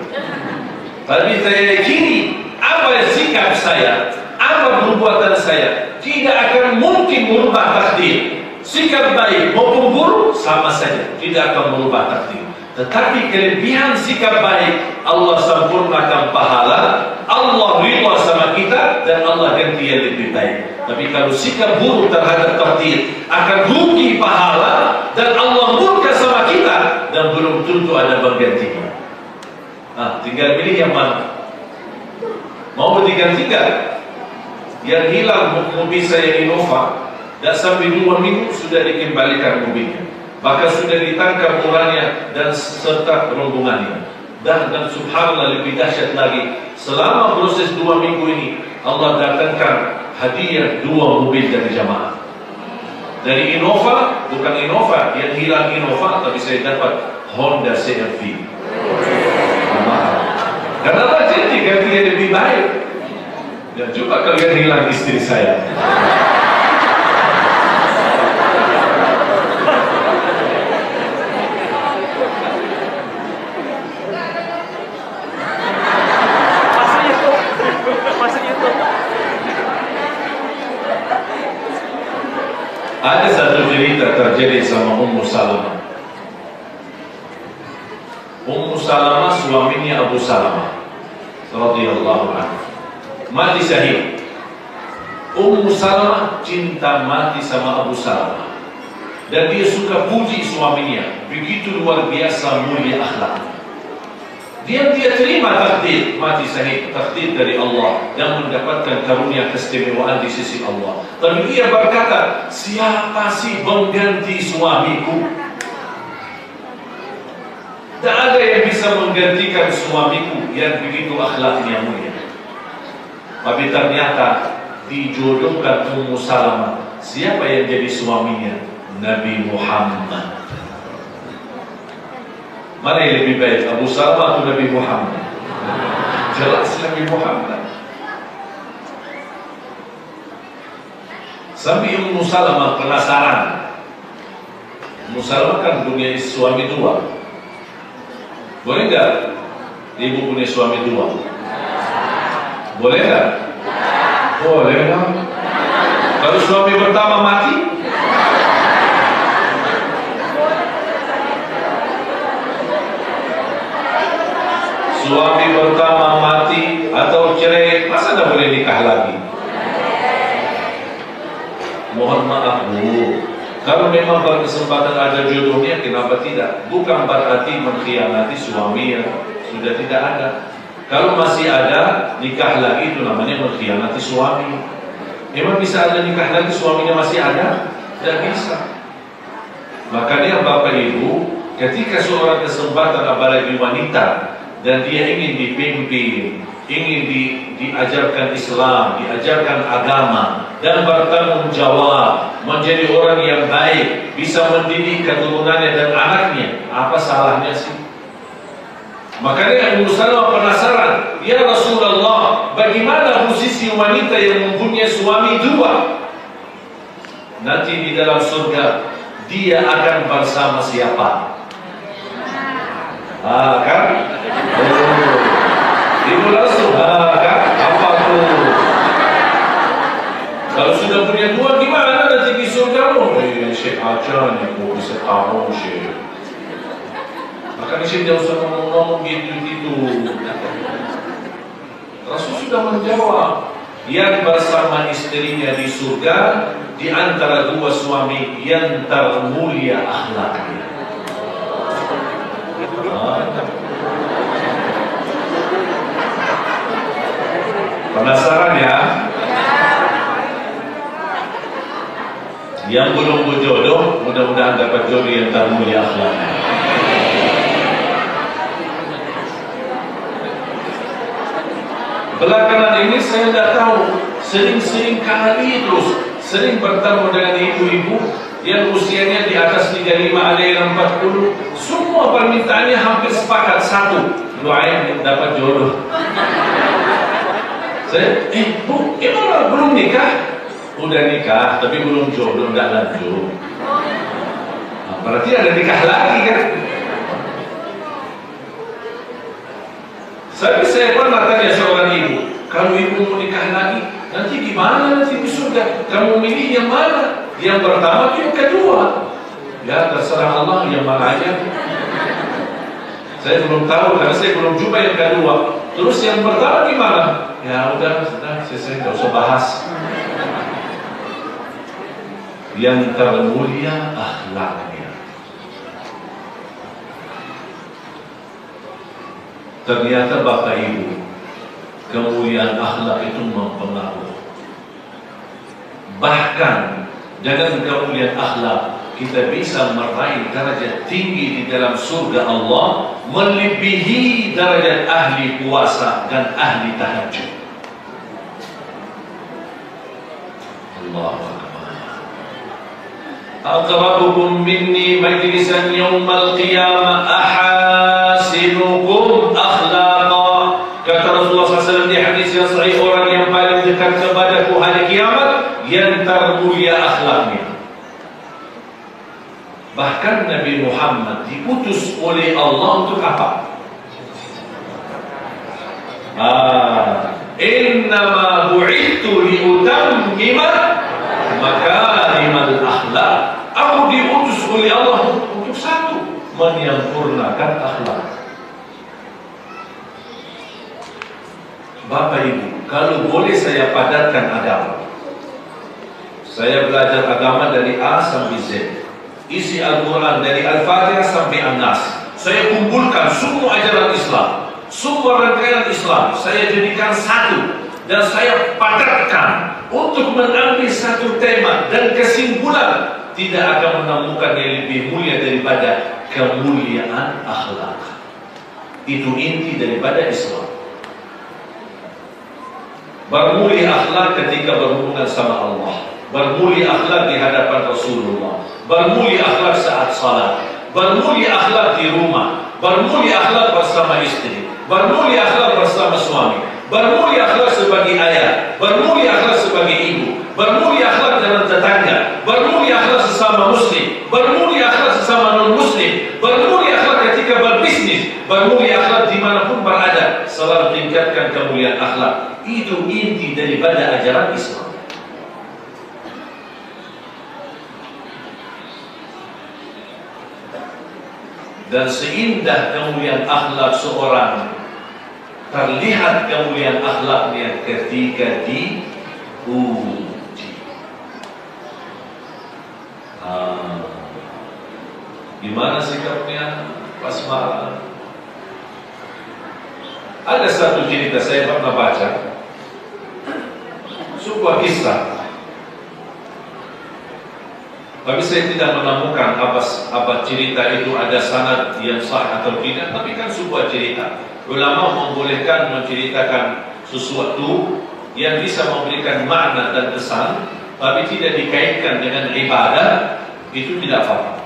Tapi saya yakini apa sikap saya, apa perbuatan saya tidak akan mungkin merubah takdir. Sikap baik maupun buruk sama saja, tidak akan merubah takdir. Tetapi kelebihan sikap baik, Allah sempurnakan pahala, Allah ridha sama kita dan Allah ganti yang lebih baik. Tapi kalau sikap buruk terhadap takdir akan rugi pahala dan Allah murka sama kita dan belum tentu ada penggantinya. Nah, tinggal pilih yang mana. Mau diganti nggak? Yang hilang mobil saya Innova, dan sampai 2 minggu sudah dikembalikan mobilnya. Bahkan sudah ditangkap orangnya dan serta rombongannya. Dan subhanallah lebih dahsyat lagi, selama proses 2 minggu ini Allah datangkan hadiah 2 mobil dari jamaah. Dari Innova, bukan Innova, yang hilang Innova, tapi saya dapat Honda CR-V. Karena Allah janji ganti yang lebih baik. Dan coba kalian hilang istri saya. Ada satu cerita terjadi sama Ummu Salamah. Ummu Salamah suaminya Abu Salamah radhiyallahu anhu mati syahid. Ummu Salamah cinta mati sama Abu Salamah dan dia suka puji suaminya, begitu luar biasa mulia akhlak. Dia terima takdir mati syahid, takdir dari Allah dan mendapatkan karunia keistimewaan di sisi Allah. Tapi dia berkata, siapa sih pengganti suamiku? Tak ada yang bisa menggantikan suamiku yang begitu akhlaknya mulia. Tapi ternyata dijodohkan Ummu Salamah. Siapa yang jadi suaminya? Nabi Muhammad. Mana yang lebih baik, Abu Salamah atau Nabi Muhammad? Jelas Nabi Muhammad. Sampai Ummu Salamah penasaran. Ummu Salamah kan punya suami 2. Boleh enggak ibu punya suami 2? Boleh enggak? Boleh enggak? Kalau suami pertama mati? Suami pertama mati atau cerai, masa enggak boleh nikah lagi? Mohon maaf Bu, kalau memang berkesempatan ada jodohnya, kenapa tidak? Bukan berarti mengkhianati suami yang sudah tidak ada. Kalau masih ada, nikah lagi itu namanya mengkhianati suami. Emang bisa ada nikah lagi suaminya masih ada? Tidak bisa. Makanya Bapak Ibu, ketika seorang kesempatan apalagi wanita dan dia ingin dipimpin, ingin diajarkan Islam, diajarkan agama dan bertanggung jawab, menjadi orang yang baik, bisa mendidik keturunannya dan anaknya, apa salahnya sih? Makanya Ummu Salamah penasaran, ya Rasulullah, bagaimana posisi wanita yang mempunyai suami dua? Nanti di dalam surga dia akan bersama siapa? Kan? Ibu langsung, kan? Apa tuh? Kalau sudah punya dua, gimana nanti di surga? Syekh aja nih, kok bisa tahu Syekh. Makanya Syekh tidak usah ngomong-ngomong gitu-gitu. Rasul sudah menjawab, yang bersama istrinya di surga, di antara dua suami yang termulia akhlaknya. Penasaran ya? Yang belum berjodoh, mudah-mudahan dapat jodoh yang termulia akhlaknya. Belakangan ini saya tidak tahu, sering-sering kali terus sering bertemu dengan ibu-ibu yang usianya di atas 35, ada yang 40. Semua permintaannya hampir sepakat satu, doain dapat jodoh. Saya, Bu, emang belum nikah? Udah nikah, tapi belum jodoh, nggak lanjut. Nah, berarti ada nikah lagi kan? Saya pernah tanya seorang ibu, kalau ibu mau nikah lagi, nanti gimana nanti di surga? Kamu milih yang mana? Yang pertama atau yang kedua? Ya terserah Allah, yang mana aja. Saya belum tahu karena saya belum jumpa yang kedua. Terus yang pertama gimana? Ya udah, selesai, nggak usah bahas. Yang termulia akhlaknya. Ternyata Bapak Ibu, kemuliaan akhlak itu mempengaruhi. Bahkan dengan kemuliaan akhlak kita bisa meraih derajat tinggi di dalam surga Allah, melebihi derajat ahli puasa dan ahli tahajud. Allahu Akbar. Aqrabukum minni majlisan yawmal qiyamah ahasinukum akhlaqa. Kata Rasulullah SAW di hadis yang sahih, orang yang paling dekat kepadaku hari kiamat yang termulia akhlaknya. Bahkan Nabi Muhammad diutus oleh Allah untuk apa? Innama bu'ithu liutammima makarimal akhlak. Aku diutus oleh Allah untuk satu, menyempurnakan akhlak. Bapak Ibu, kalau boleh saya padatkan agama. Saya belajar agama dari A sampai Z. Isi Al-Quran dari Al-Fatihah sampai An-Nas. Saya kumpulkan semua ajaran Islam, semua rangkaian Islam, saya jadikan satu dan saya padatkan untuk mengambil satu tema, dan kesimpulan tidak akan menemukan yang lebih mulia daripada kemuliaan akhlak. Itu inti daripada Islam. Bermulia akhlak ketika berhubungan sama Allah, bermulia akhlak di hadapan Rasulullah, bermulia akhlak saat salat, bermulia akhlak di rumah, bermulia akhlak bersama istri, bermulia akhlak bersama suami, bermulia akhlak sebagai ayah, bermulia akhlak sebagai ibu, bermulia akhlak dengan tetangga, bermulia akhlak sesama muslim, bermulia akhlak sesama non muslim, bermulia akhlak ketika berbisnis, bermulia akhlak dimanapun berada. Selalu tingkatkan kemuliaan akhlak. Itu inti daripada ajaran Islam. Dan seindah kemuliaan akhlak seorang, terlihat kemuliaan akhlaknya ketika diuji. Gimana sikapnya pas marah? Ada satu cerita saya pernah baca, sebuah kisah. Tapi saya tidak menemukan apa cerita itu ada sanad yang sah atau tidak. Tapi kan sebuah cerita. Ulama membolehkan menceritakan sesuatu yang bisa memberikan makna dan kesan, tapi tidak dikaitkan dengan ibadah, itu tidak apa-apa.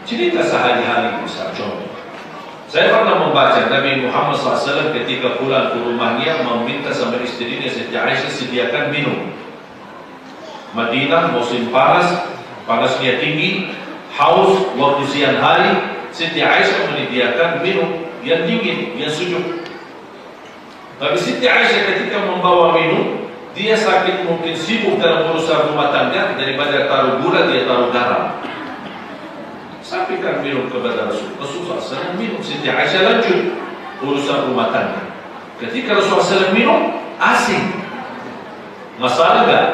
Cerita sehari-hari misal contoh. Saya pernah membaca Nabi Muhammad SAW ketika pulang ke rumahnya meminta sama istrinya Siti Aisyah sediakan minum. Madinah musim panas, panasnya tinggi, haus waktu siang hari, Siti Aisyah menyediakan minum yang dingin, yang sejuk. Tapi Siti Aisyah ketika membawa minum, dia sakit mungkin sibuk dalam urusan rumah tangga, daripada taruh gula dia taruh garam. Sampaikan minum kepada Rasulullah SAW minum. Siti Aisyah lanjut urusan rumah tangga. Ketika Rasulullah SAW minum, asing. Masalah enggak?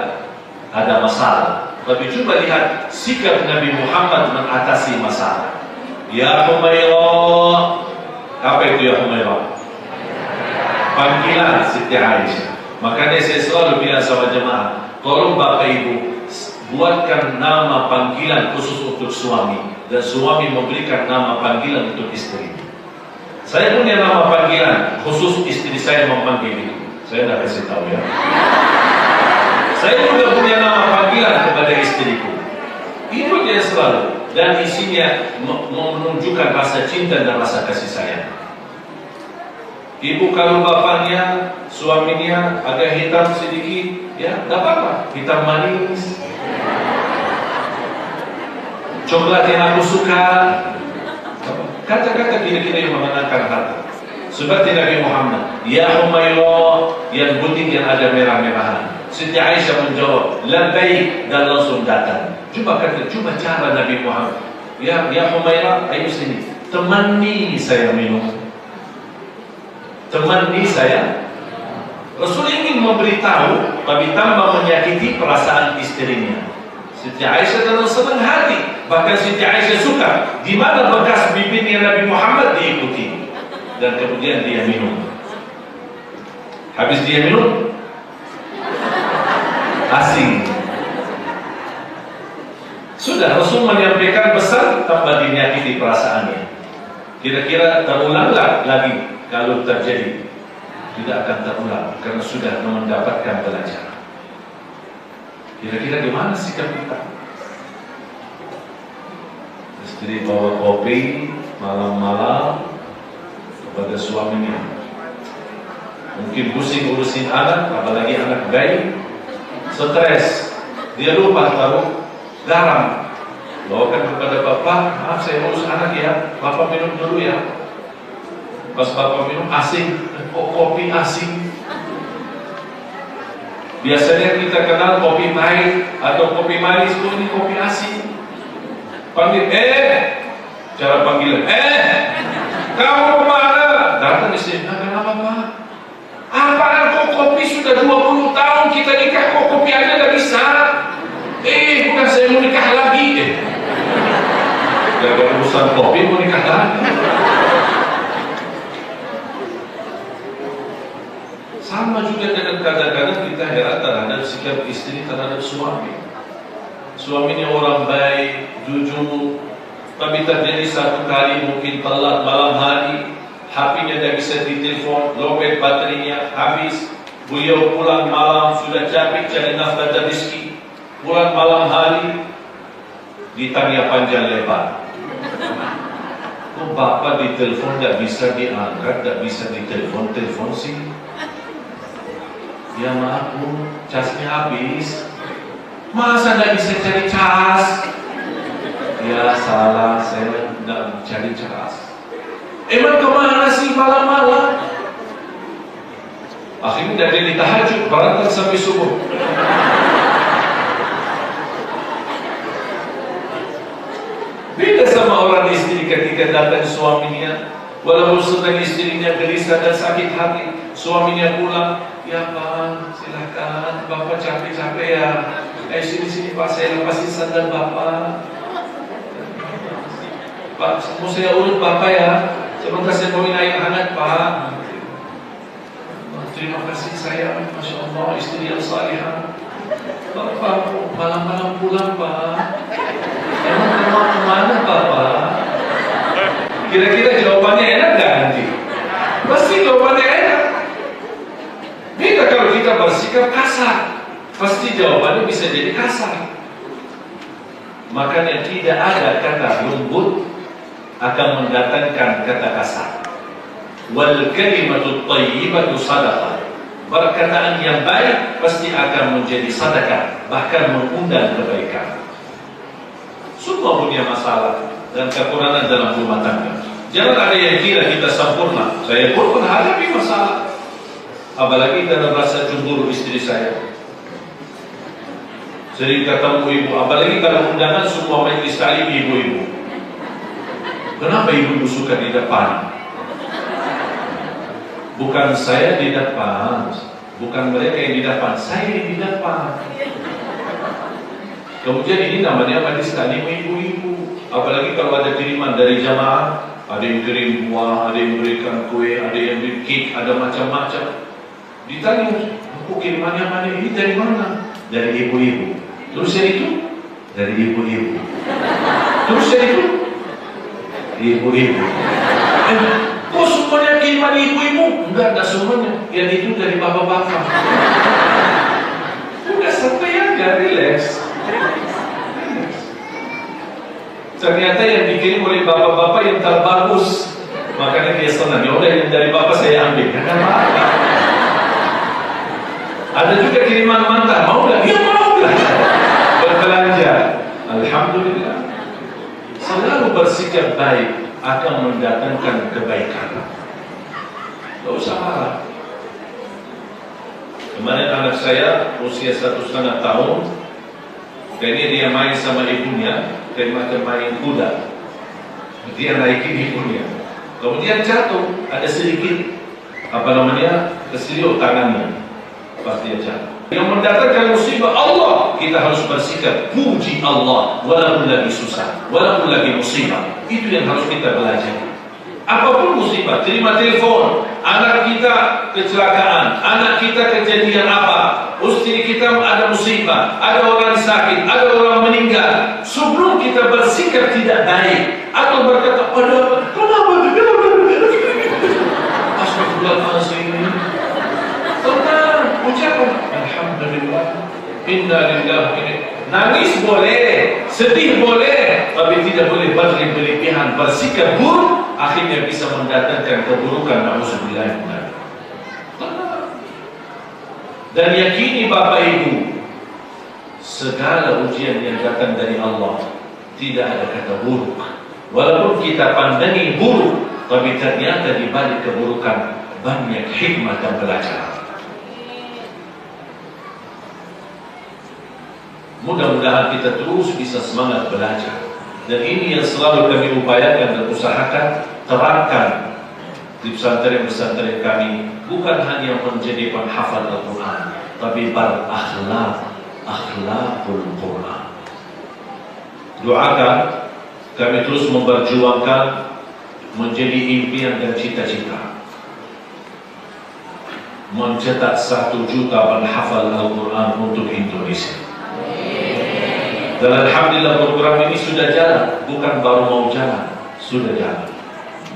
Ada masalah. Tapi coba lihat sikap Nabi Muhammad mengatasi masalah. Ya Humairah. Apa itu ya Humairah? Panggilan Siti Aisyah. Makanya saya selalu bilang sama jemaah, tolong Bapak Ibu buatkan nama panggilan khusus untuk suami, dan suami memberikan nama panggilan untuk istri. Saya punya nama panggilan khusus istri saya memanggil itu. Saya tidak kasih tahu ya. Saya juga punya nama panggilan kepada istriku. Itu dia selalu, dan isinya menunjukkan rasa cinta dan rasa kasih sayang. Ibu kalau bapaknya, suaminya agak hitam sedikit, ya tidak apa-apa, hitam manis. Coklat yang aku suka. Kata-kata kira-kira yang mengenangkan hati. Seperti Nabi Muhammad, Ya Humairah, yang putih yang ada merah-merahan. Siti Aisyah menjawab, labbaik, dan langsung datang. Coba cara Nabi Muhammad. Ya Humairah, ayo sini. Temani saya minum. Temani saya. Rasul ingin memberitahu, tapi tanpa menyakiti perasaan istrinya. Siti Aisyah dalam senang hati. Bahkan Siti Aisyah suka di mana bekas bibirnya Nabi Muhammad diikuti. Dan kemudian dia minum. Habis dia minum, asing. Sudah Rasul menyampaikan pesan tanpa dinyakiti perasaannya. Kira-kira terulanglah lagi. Kalau terjadi, tidak akan terulang karena sudah mendapatkan pelajaran. Kira-kira gimana sikap kita? Istri bawa kopi malam-malam kepada suaminya. Mungkin pusing urusin anak, apalagi anak bayi, stres. Dia lupa taruh garam. Bawakan kepada bapak, maaf saya urus anak ya, bapak minum dulu ya. Pas bapak minum asing, kok kopi asing. Biasanya kita kenal kopi pahit atau kopi manis, kok ini kopi asing. Panggil, cara panggilan, kamu kemana? Datang di sini, kenapa Pak? Apaan kok kopi sudah 20 tahun kita nikah, kok kopi aja gak bisa? Bukan saya mau nikah lagi. Gak urusan kopi mau nikah lagi. Sama juga dengan kadang-kadang kita heran terhadap sikap istri terhadap suami. Suaminya orang baik, jujur, tapi terjadi satu kali mungkin telat malam hari, HP-nya tidak bisa ditelepon, lowbat baterainya habis. Beliau pulang malam sudah capek cari nafkah dan rezeki. Pulang malam hari ditanya panjang lebar. Kok bapak ditelepon tidak bisa diangkat, tidak bisa ditelepon sih? Ya maaf Bu, casnya habis. Masa tidak bisa cari cas? Ya salah, saya tidak cari cas. Emang kemana sih malam-malam? Akhirnya dari tahajud berangkat sampai subuh. Beda sama orang istri ketika datang suaminya, walaupun sedang istrinya gelisah dan sakit hati, suaminya pulang, ya Pak, silakan, Bapak capek-capek ya. Sini Pak, saya lepasin sandal Bapak. Pak, mau saya urut Bapak ya. Sebentar saya bawain air hangat Pak. Terima kasih sayang, Masya Allah, istri yang salihah. Bapak, malam-malam pulang, Pak. Emang mau kemana, Bapak? Kira-kira jawabannya enak gak nanti? Pasti jawabannya enak. Beda kalau kita bersikap kasar, pasti jawabannya bisa jadi kasar. Makanya tidak ada kata lembut akan mendatangkan kata kasar. Wal kalimatu thayyibatu sadaqah. Perkataan yang baik pasti akan menjadi sedekah, bahkan mengundang kebaikan. Semua punya masalah dan kekurangan dalam rumah tangga. Jangan ada yang kira kita sempurna. Saya pun menghadapi masalah. Apalagi dalam rasa cemburu istri saya. Sering ketemu ibu, apalagi kalau undangan semua majelis taklim ibu-ibu. Kenapa ibu-ibu suka di depan? Bukan saya di depan, bukan mereka yang di depan, saya yang di depan. Kemudian ini namanya majelis taklim ibu-ibu. Apalagi kalau ada kiriman dari jamaah, ada yang kirim buah, ada yang berikan kue, ada yang beri kek, ada macam-macam. Ditanya, aku kirimannya mana? Ini dari mana? Dari ibu-ibu. Terus yang itu? Dari ibu-ibu. Terus yang itu? Ibu-ibu. Kok semuanya kiriman ibu-ibu? Enggak semuanya. Yang itu dari bapak-bapak. Udah santai aja, relax. Ternyata yang dikirim oleh bapak-bapak yang terbagus. Makanya dia senang. Ya udah yang dari bapak saya ambil. Karena apa? Ada juga kiriman mantan. Mau nggak? Ya mau nggak? Berbelanja. Alhamdulillah. Selalu bersikap baik akan mendatangkan kebaikan. Tidak usah marah. Kemarin anak saya usia 1,5 tahun, kayaknya dia main sama ibunya, kayak macam main kuda. Dia naikin ibunya, kemudian jatuh, ada sedikit keselio tangannya pas dia jatuh. Yang mendatangkan musibah Allah, kita harus bersikap puji Allah, walaupun lagi susah, walaupun lagi musibah. Itu yang harus kita belajar. Apapun musibah, terima telepon, anak kita kecelakaan, anak kita kejadian apa, istri kita ada musibah, ada orang sakit, ada orang meninggal. Sebelum kita bersikap tidak baik atau berkata, kenapa? Astagfirullahaladzim. Tenang, ucapkan Alhamdulillah, Inna lillahi. Nangis boleh, sedih boleh, tapi tidak boleh berlebihan. Bersikap buruk akhirnya bisa mendatangkan keburukan. Na'udzubillah. Dan yakini Bapak Ibu, segala ujian yang datang dari Allah tidak ada kata buruk. Walaupun kita pandangi buruk, tapi ternyata di balik keburukan banyak hikmah dan pelajaran. Mudah-mudahan kita terus bisa semangat belajar. Dan ini yang selalu kami upayakan dan usahakan terapkan di pesantren-pesantren kami. Bukan hanya menjadi penghafal Al-Quran, tapi berakhlak, akhlakul Quran. Doakan kami terus memperjuangkan menjadi impian dan cita-cita mencetak 1 juta penghafal Al-Quran untuk Indonesia. Dan alhamdulillah program ini sudah jalan, bukan baru mau jalan, sudah jalan.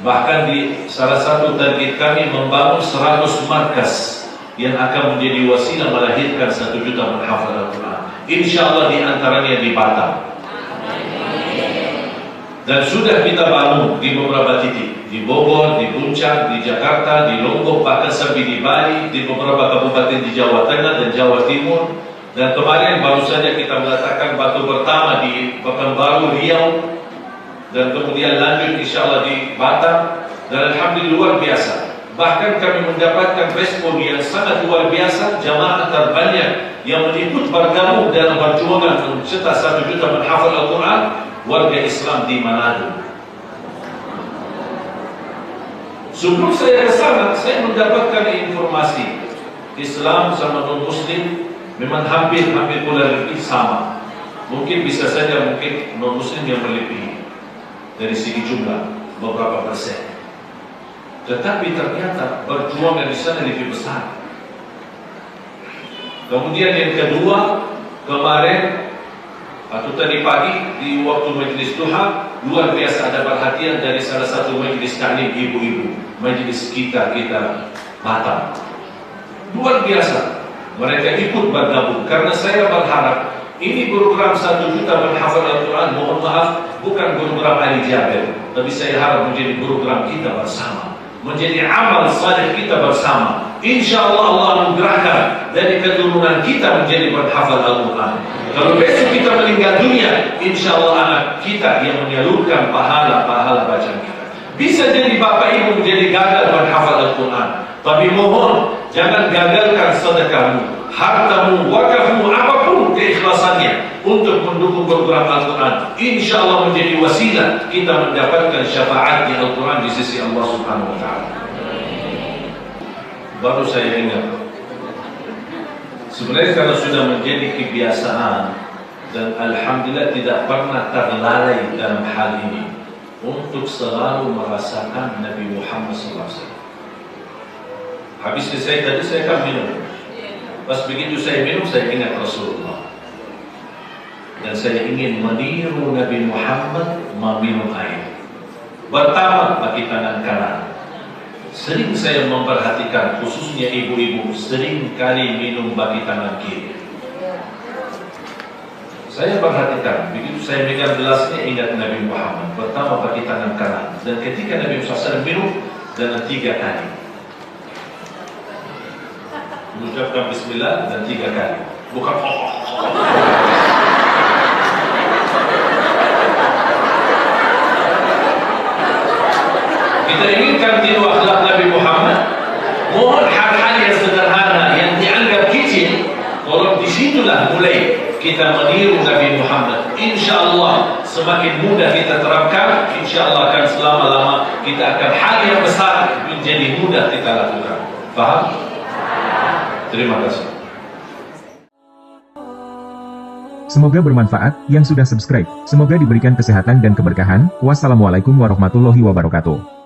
Bahkan di salah satu target kami membangun 100 markas yang akan menjadi wasilah melahirkan 1 juta penghafal Al-Quran. Insya Allah di antaranya di Batam. Dan sudah kita bangun di beberapa titik, di Bogor, di Puncak, di Jakarta, di Lombok, bahkan sampai di Bali, di beberapa kabupaten di Jawa Tengah dan Jawa Timur. Dan kemarin baru saja kita meletakkan batu pertama di Pekanbaru, Riau, dan kemudian lanjut insya Allah di Batam. Dan alhamdulillah luar biasa. Bahkan kami mendapatkan respon yang sangat luar biasa. Jamaah terbanyak yang ikut bergabung dalam perjuangan mencetak 1 juta penghafal Al-Quran, warga Islam di Manado. Sebelum saya ke sana, saya mendapatkan informasi Islam sama non-Muslim memang hampir kurang lebih sama. Mungkin bisa saja non-Muslim yang melebihi dari segi jumlah beberapa persen. Tetapi ternyata perjuangan di sana lebih besar. Kemudian yang kedua, kemarin atau tadi pagi di waktu majlis duha, luar biasa ada perhatian dari salah satu majlis taklim ibu-ibu, majlis kita Batam. Luar biasa, mereka ikut bergabung karena saya berharap ini program 1 juta menghafal Al-Quran, mohon maaf, bukan program Ali Jabir, tapi saya harap menjadi program kita bersama, menjadi amal saleh kita bersama. Insya Allah Allah anugerahkan dari keturunan kita menjadi penghafal Al-Quran. Kalau besok kita meninggal dunia, insya Allah anak kita yang menyalurkan pahala-pahala bacaan kita. Bisa jadi bapak ibu menjadi gagal menghafal Al-Quran, tapi mohon jangan gagalkan sedekahmu, hartamu, wakafmu, apapun keikhlasannya untuk mendukung program Al-Quran. Insya Allah menjadi wasilah kita mendapatkan syafaat di Al-Quran di sisi Allah Subhanahu Wa Taala. Baru saya ingat, sebenarnya kalau sudah menjadi kebiasaan dan alhamdulillah tidak pernah terlalai dalam hal ini untuk selalu merasakan Nabi Muhammad SAW. Habis selesai tadi saya akan minum. Pas begitu saya minum, saya ingat Rasulullah. Dan saya ingin meniru Nabi Muhammad meminum air. Pertama, pakai tangan kanan. Sering saya memperhatikan, khususnya ibu-ibu, sering kali minum pakai tangan kiri. Saya perhatikan, begitu saya megang gelasnya, ingat Nabi Muhammad. Pertama pakai tangan kanan. Dan ketika Nabi SAW minum, dan 3 kali. Mengucapkan bismillah dan 3 kali. Bukan kita inginkan tiru akhlak Nabi Muhammad. Mohon hal-hal yang sederhana yang dianggap kecil, tolong disitulah mulai kita meniru Nabi Muhammad. Insya Allah semakin mudah kita terapkan, insya Allah akan selama-lama kita akan hal yang besar menjadi mudah kita lakukan. Faham? Terima kasih. Semoga bermanfaat yang sudah subscribe. Semoga diberikan kesehatan dan keberkahan. Wassalamualaikum warahmatullahi wabarakatuh.